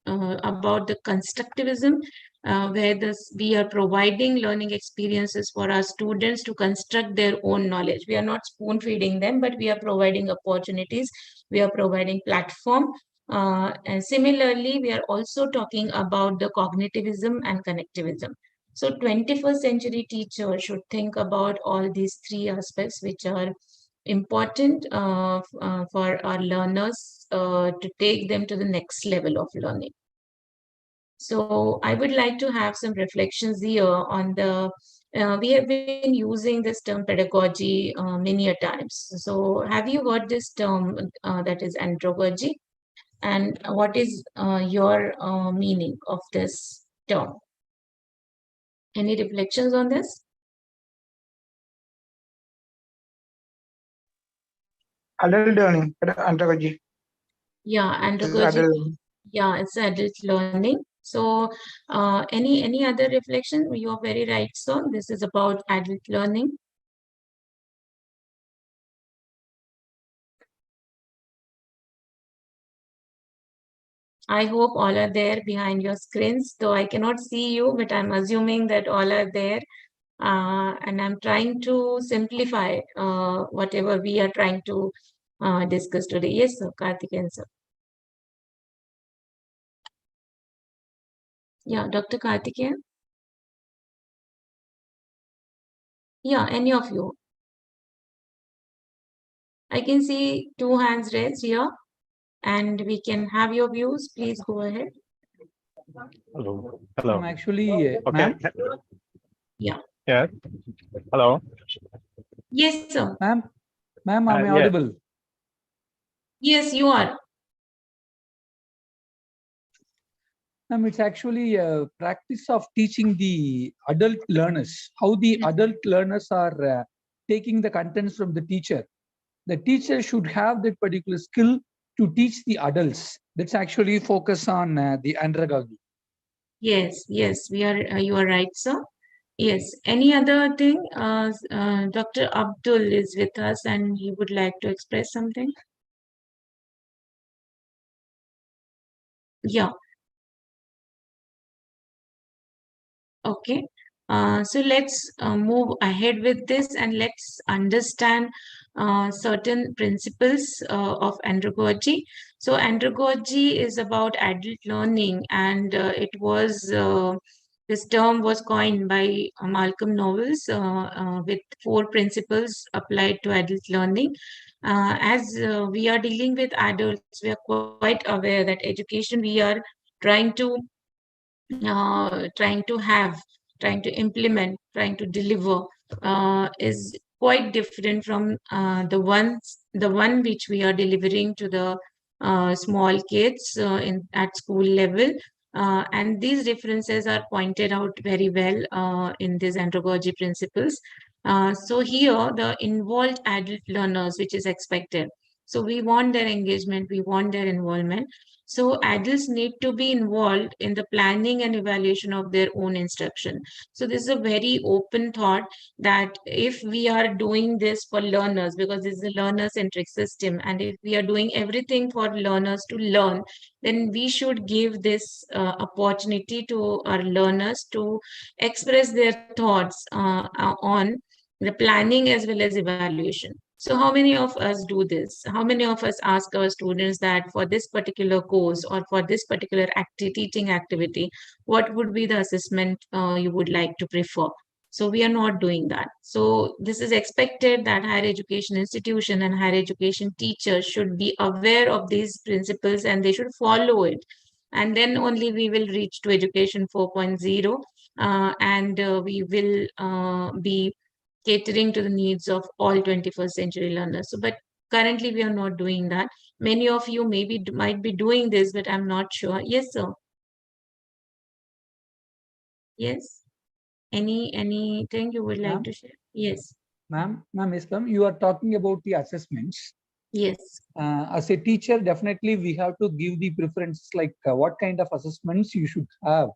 about the constructivism, where we are providing learning experiences for our students to construct their own knowledge. We are not spoon feeding them, but we are providing opportunities. We are providing platform. And similarly, we are also talking about the cognitivism and connectivism. So 21st century teachers should think about all these three aspects, which are important for our learners to take them to the next level of learning. So I would like to have some reflections here on the, we have been using this term pedagogy many a times. So have you heard this term that is andragogy? And what is your meaning of this term? Any reflections on this? Adult learning, andragogy. Yeah, andragogy. Yeah, it's adult learning. So any other reflection? You are very right, sir. This is about adult learning. I hope all are there behind your screens, though I cannot see you, but I'm assuming that all are there. And I'm trying to simplify whatever we are trying to discuss today. Yes, sir, Karthikeyan, sir. Yeah, Dr. Karthikeyan. Yeah, any of you. I can see 2 hands raised here, and we can have your views. Please go ahead. Hello. Hello. I'm actually, Okay. ma'am. Yeah. Yes. Hello. Yes, sir. Ma'am, am I yes. audible? Yes, you are. It's actually a practice of teaching the adult learners, how the adult learners are taking the contents from the teacher. The teacher should have that particular skill to teach the adults. That's actually focus on the andragogy. Yes, yes, we are. You are right, sir. Yes. Any other thing? Dr. Abdul is with us, and he would like to express something. Yeah. Okay. So let's move ahead with this, and let's understand certain principles of andragogy. So andragogy is about adult learning, and this term was coined by Malcolm Knowles with 4 principles applied to adult learning. As we are dealing with adults, we are quite aware that education we are trying to trying to implement, trying to deliver is quite different from the one which we are delivering to the small kids at school level. And these differences are pointed out very well in these andragogy principles. So here, the involved adult learners, which is expected. So we want their engagement, we want their involvement. So adults need to be involved in the planning and evaluation of their own instruction. So this is a very open thought that if we are doing this for learners, because this is a learner-centric system, and if we are doing everything for learners to learn, then we should give this opportunity to our learners to express their thoughts on the planning as well as evaluation. So how many of us do this? How many of us ask our students that for this particular course or for this particular teaching activity, what would be the assessment you would like to prefer? So we are not doing that. So this is expected that higher education institution and higher education teachers should be aware of these principles and they should follow it. And then only we will reach to education 4.0, and we will be catering to the needs of all 21st century learners. So, but currently we are not doing that. Many of you maybe might be doing this, but I'm not sure. Yes, sir. Yes. Anything you would like to share? Yes. Ma'am, yes, ma'am. You are talking about the assessments. Yes. As a teacher, definitely we have to give the preference, like what kind of assessments you should have.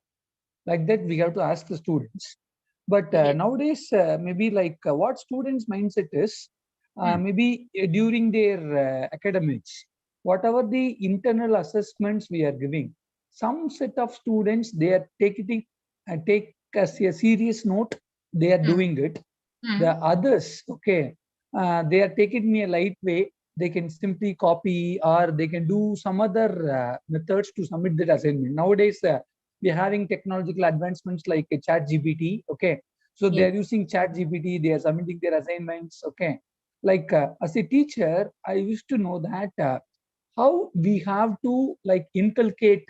Like that, we have to ask the students. But nowadays, maybe like what students' mindset is, maybe during their academics, whatever the internal assessments we are giving, some set of students, they are taking take as a serious note, they are doing it. The others, okay, they are taking in a light way. They can simply copy or they can do some other methods to submit that assignment. Nowadays, we are having technological advancements like chat GPT, okay. So they are using chat GPT, they are submitting their assignments, okay. Like as a teacher, I used to know that how we have to like inculcate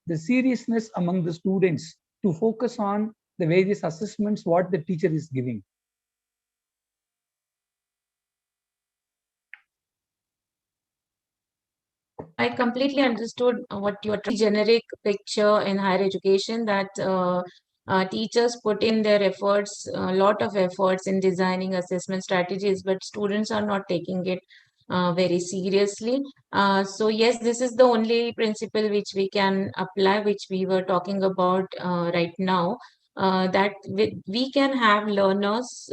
the seriousness among the students to focus on the various assessments what the teacher is giving. I completely understood what your generic picture in higher education, that teachers put in their efforts, a lot of efforts in designing assessment strategies, but students are not taking it very seriously. So yes, this is the only principle which we can apply, which we were talking about right now. That we can have learners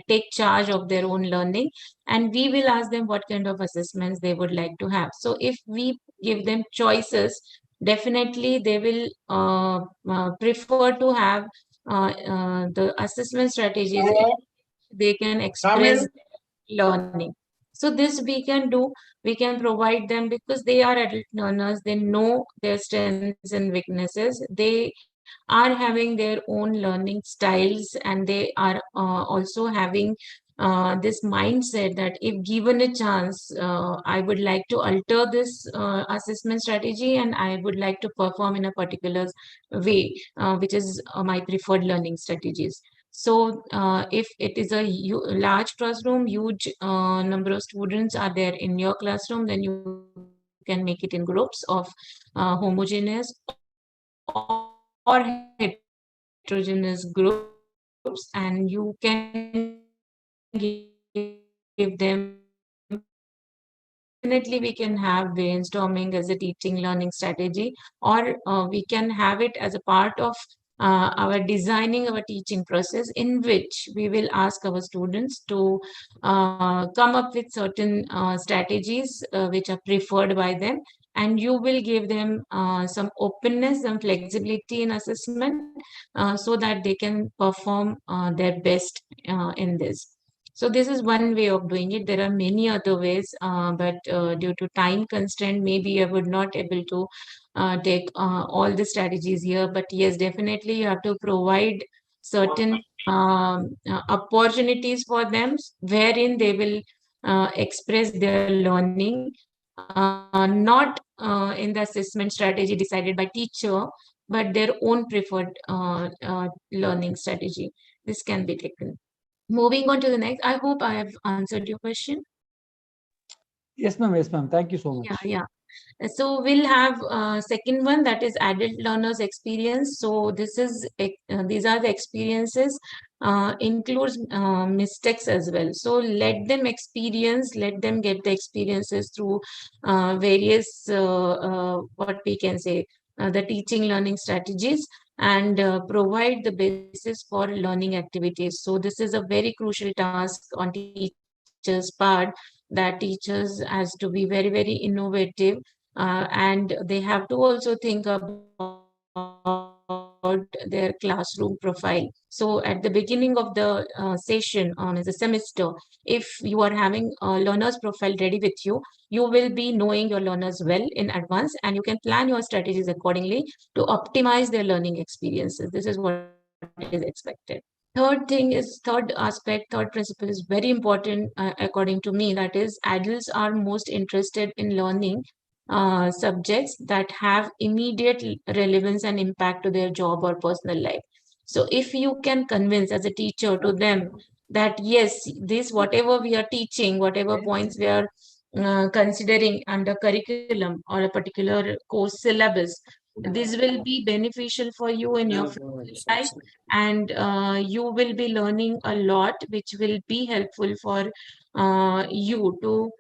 take charge of their own learning, and we will ask them what kind of assessments they would like to have. So if we give them choices, definitely they will prefer to have the assessment strategies they can express learning. So this we can do, we can provide them, because they are adult learners, they know their strengths and weaknesses, they are having their own learning styles, and they are also having this mindset that if given a chance, I would like to alter this assessment strategy and I would like to perform in a particular way, which is my preferred learning strategies. So if it is a large classroom, huge number of students are there in your classroom, then you can make it in groups of homogeneous or heterogeneous groups, and you can give them, definitely we can have brainstorming as a teaching learning strategy, or we can have it as a part of our designing our teaching process, in which we will ask our students to come up with certain strategies which are preferred by them, and you will give them some openness and flexibility in assessment, so that they can perform their best in this. So this is one way of doing it. There are many other ways, but due to time constraint, maybe I would not able to take all the strategies here. But yes, definitely you have to provide certain opportunities for them wherein they will express their learning, not in the assessment strategy decided by teacher, but their own preferred learning strategy. This can be taken. Moving on to the next, I hope I have answered your question. Yes, ma'am. Yes, ma'am. Thank you so much. Yeah. So we'll have second one, that is adult learners experience. So this is these are the experiences, includes mistakes as well. So let them experience, let them get the experiences through various what we can say, the teaching learning strategies, and provide the basis for learning activities. So this is a very crucial task on teachers' part, that teachers has to be very, very innovative, and they have to also think about their classroom profile. So at the beginning of the session, as a semester, if you are having a learner's profile ready with you, you will be knowing your learners well in advance, and you can plan your strategies accordingly to optimize their learning experiences. This is what we can do. is expected. Third aspect, third principle is very important according to me. That is, adults are most interested in learning subjects that have immediate relevance and impact to their job or personal life. So if you can convince as a teacher to them that yes, this whatever we are teaching, whatever points we are considering under curriculum or a particular course syllabus, this will be beneficial for you in your life, and you will be learning a lot which will be helpful for you to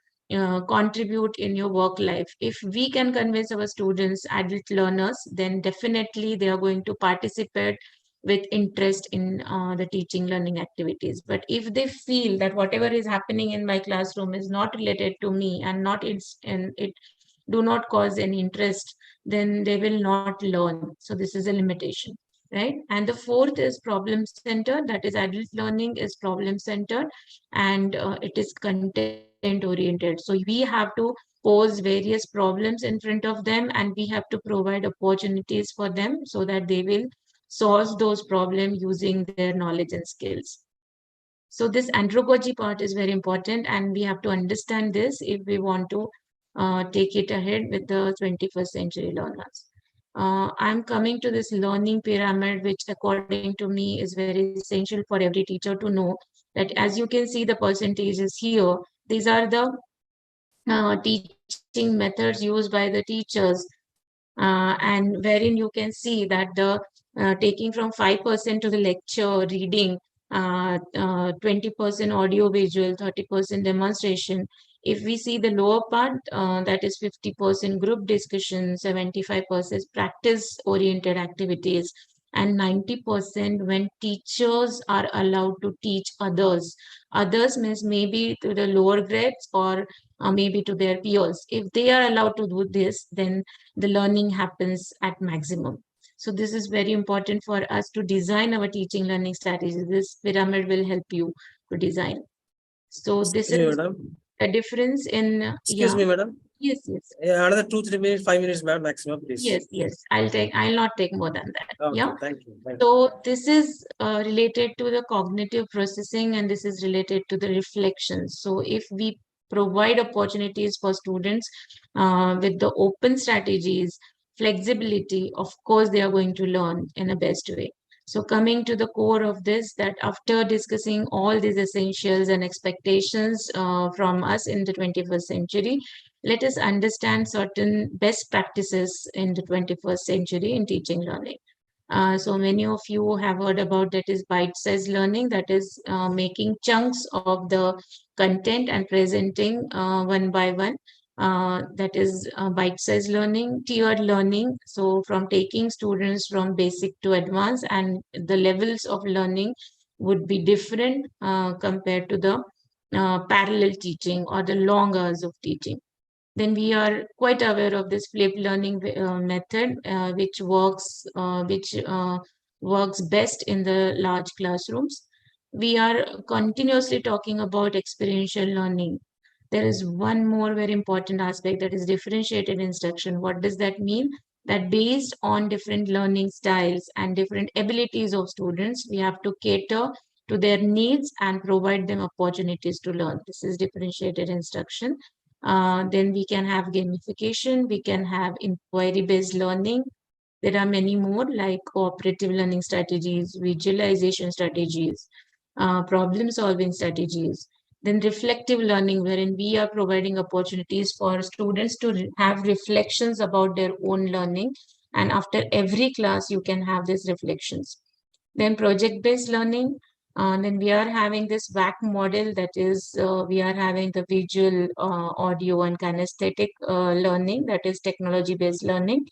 contribute in your work life. If we can convince our students, adult learners, then definitely they are going to participate with interest in the teaching learning activities. But if they feel that whatever is happening in my classroom is not related to me and it do not cause any interest, then they will not learn. So this is a limitation, right? And the fourth is problem centered. That is, adult learning is problem centered, and it is content oriented. So we have to pose various problems in front of them, and we have to provide opportunities for them so that they will solve those problems using their knowledge and skills. So this andragogy part is very important, and we have to understand this if we want to take it ahead with the 21st century learners. I'm coming to this learning pyramid, which according to me is very essential for every teacher to know that, as you can see the percentages here, these are the teaching methods used by the teachers, and wherein you can see that the taking from 5% to the lecture reading, 20% audio visual, 30% demonstration. If we see the lower part, that is 50% group discussion, 75% practice oriented activities, and 90% when teachers are allowed to teach others. Others means maybe to the lower grades or maybe to their peers. If they are allowed to do this, then the learning happens at maximum. So this is very important for us to design our teaching learning strategies. This pyramid will help you to design. So this is a difference in Excuse me, madam. Yes, yes. Another 2-3 minutes, 5 minutes, ma'am, maximum, please. Yes. I'll not take more than that. Okay, Yeah. thank you. So this is related to the cognitive processing, and this is related to the reflections. So if we provide opportunities for students with the open strategies, flexibility, of course, they are going to learn in a best way. So coming to the core of this, that after discussing all these essentials and expectations from us in the 21st century, let us understand certain best practices in the 21st century in teaching learning. So many of you have heard about that is bite-sized learning, that is making chunks of the content and presenting one by one. That is bite-sized learning, tiered learning. So from taking students from basic to advanced, and the levels of learning would be different compared to the parallel teaching or the long hours of teaching. Then we are quite aware of this flipped learning method, which works best in the large classrooms. We are continuously talking about experiential learning. There is one more very important aspect, that is differentiated instruction. What does that mean? That based on different learning styles and different abilities of students, we have to cater to their needs and provide them opportunities to learn. This is differentiated instruction. Then we can have gamification, we can have inquiry-based learning. There are many more, like cooperative learning strategies, visualization strategies, problem-solving strategies. Then reflective learning, wherein we are providing opportunities for students to have reflections about their own learning. And after every class, you can have these reflections. Then project-based learning. Then we are having this WAC model, that is, we are having the visual, audio, and kinesthetic learning, that is technology-based learning.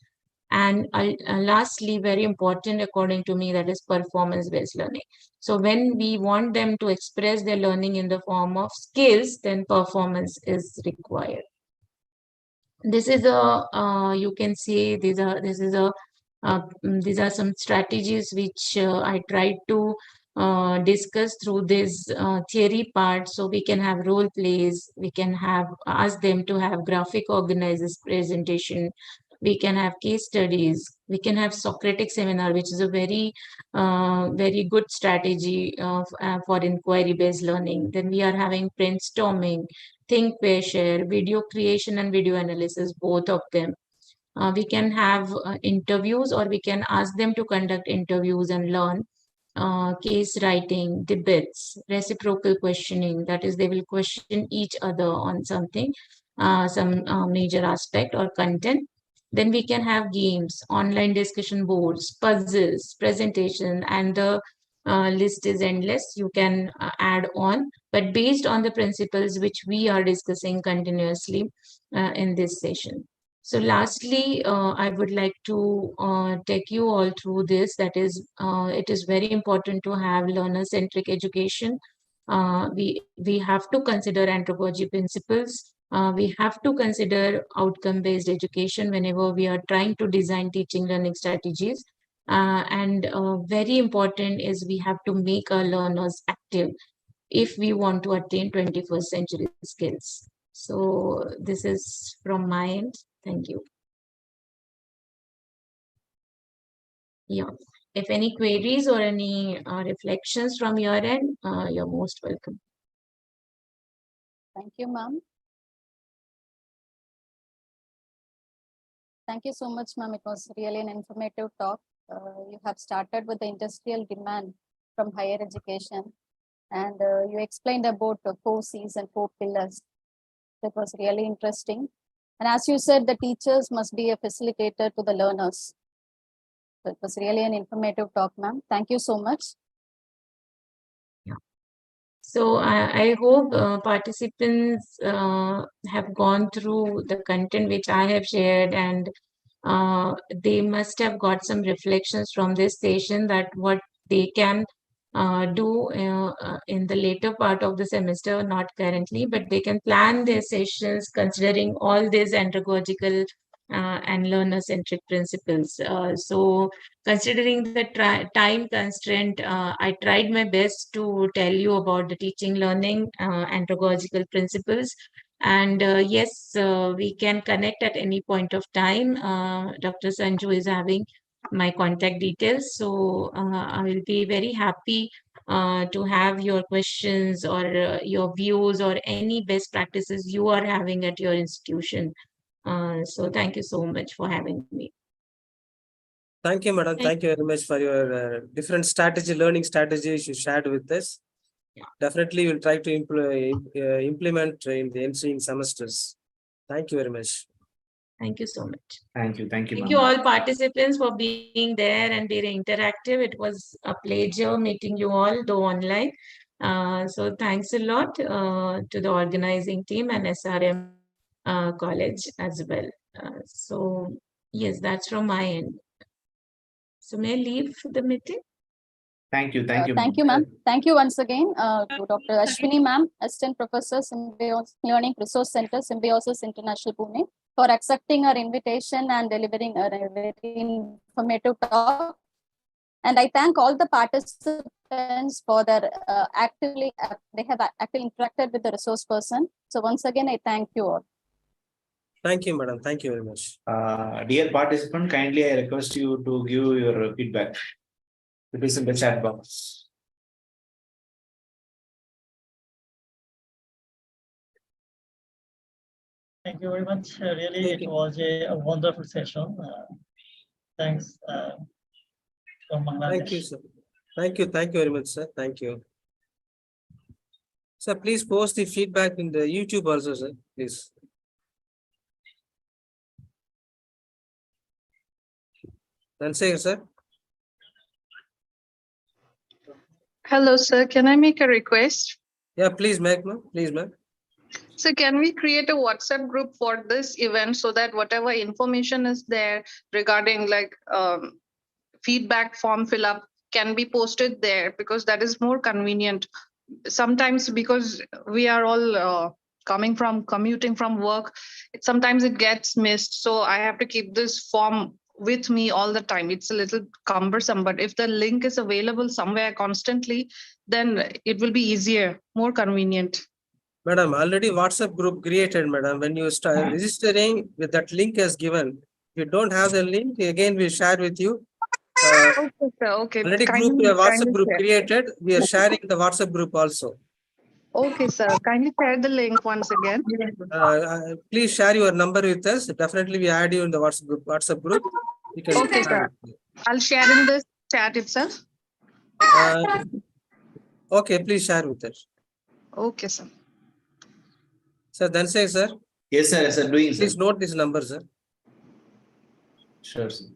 And lastly, very important according to me, that is performance-based learning. So when we want them to express their learning in the form of skills, then performance is required. This is you can see these are some strategies which I tried to discuss through this theory part. So we can have role plays, we can have ask them to have graphic organizers presentation, We can have case studies. We can have Socratic seminar, which is a very, very good strategy for inquiry-based learning. Then we are having brainstorming, think, pair, share, video creation and video analysis, both of them. We can have interviews, or we can ask them to conduct interviews and learn. Case writing, debates, reciprocal questioning, that is, they will question each other on something, some major aspect or content. Then we can have games, online discussion boards, puzzles, presentation, and the list is endless. You can add on, but based on the principles which we are discussing continuously in this session. So lastly, I would like to take you all through this. That is, it is very important to have learner-centric education. We have to consider andragogy principles. We have to consider outcome-based education whenever we are trying to design teaching learning strategies. And very important is we have to make our learners active if we want to attain 21st century skills. So this is from my end. Thank you. Yeah. If any queries or any reflections from your end, you're most welcome. Thank you, ma'am. Thank you so much, ma'am. It was really an informative talk. You have started with the industrial demand from higher education, and you explained about the 4 C's and 4 pillars. That was really interesting. And as you said, the teachers must be a facilitator to the learners. So it was really an informative talk, ma'am. Thank you so much. Yeah. So I hope participants have gone through the content which I have shared, and they must have got some reflections from this session that what they can do in the later part of the semester, not currently, but they can plan their sessions considering all these andragogical and learner-centric principles. So considering the time constraint, I tried my best to tell you about the teaching learning andragogical principles. And yes, we can connect at any point of time. Dr. Sanju is having my contact details. So I will be very happy to have your questions or your views or any best practices you are having at your institution. So thank you so much for having me. Thank you, madam. Thank you very much for your different learning strategies you shared with us. Yeah. Definitely, we'll try to implement in the ensuing semesters. Thank you very much. Thank you so much. Thank you. Thank you. Thank you all participants for being there and being interactive. It was a pleasure meeting you all, though online. So thanks a lot to the organizing team and SRM college as well. So yes, that's from my end. So may I leave the meeting? Thank you. Thank you. Thank you, ma'am. Thank you once again to Dr. Ashwini, ma'am, Assistant Professor, Symbiosis Learning Resource Center, Symbiosis International Pune, for accepting our invitation and delivering a very informative talk. And I thank all the participants for their they have actively interacted with the resource person. So once again, I thank you all. Thank you, madam. Thank you very much. Dear participant, kindly I request you to give your feedback. It is in the chat box. Thank you very much. Really, it was a wonderful session. Thanks from Bangladesh. Thank you, sir. Thank you. Thank you very much, sir. Thank you. Sir, please post the feedback in the YouTube also, sir. Please. Then say, sir. Hello, sir. Can I make a request? Yeah, please, ma'am. Please, ma'am. So can we create a WhatsApp group for this event so that whatever information is there regarding like feedback form fill up can be posted there, because that is more convenient. Sometimes because we are all commuting from work, sometimes it gets missed. So I have to keep this form with me all the time. It's a little cumbersome, but if the link is available somewhere constantly, then it will be easier, more convenient. Madam, already WhatsApp group created, madam. When you start registering with that link as given, you don't have the link, again we share with you. Okay, sir. Okay. Already Kindly, WhatsApp kindly group share. created. We are sharing the WhatsApp group also. Okay, sir. Kindly share the link once again. Please share your number with us. Definitely we add you in the WhatsApp group. You can Okay, sir. I'll share in the chat itself. Okay, please share with us. Okay, sir. Sir, then say, sir. Yes, sir. Yes, sir. Doing, sir. Please note this number, sir. Sure, sir.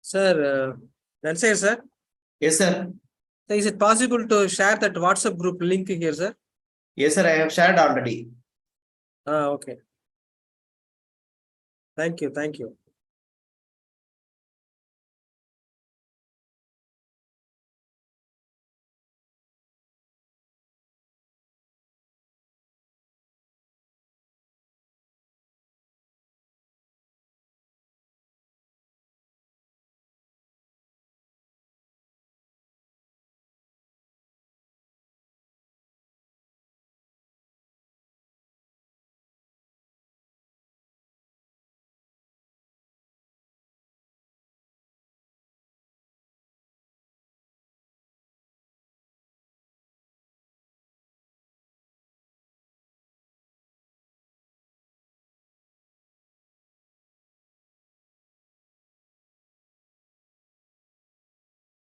Sir, then say, sir. Yes, sir. So is it possible to share that WhatsApp group link here, sir? Yes, sir. I have shared already. Okay. Thank you. Thank you.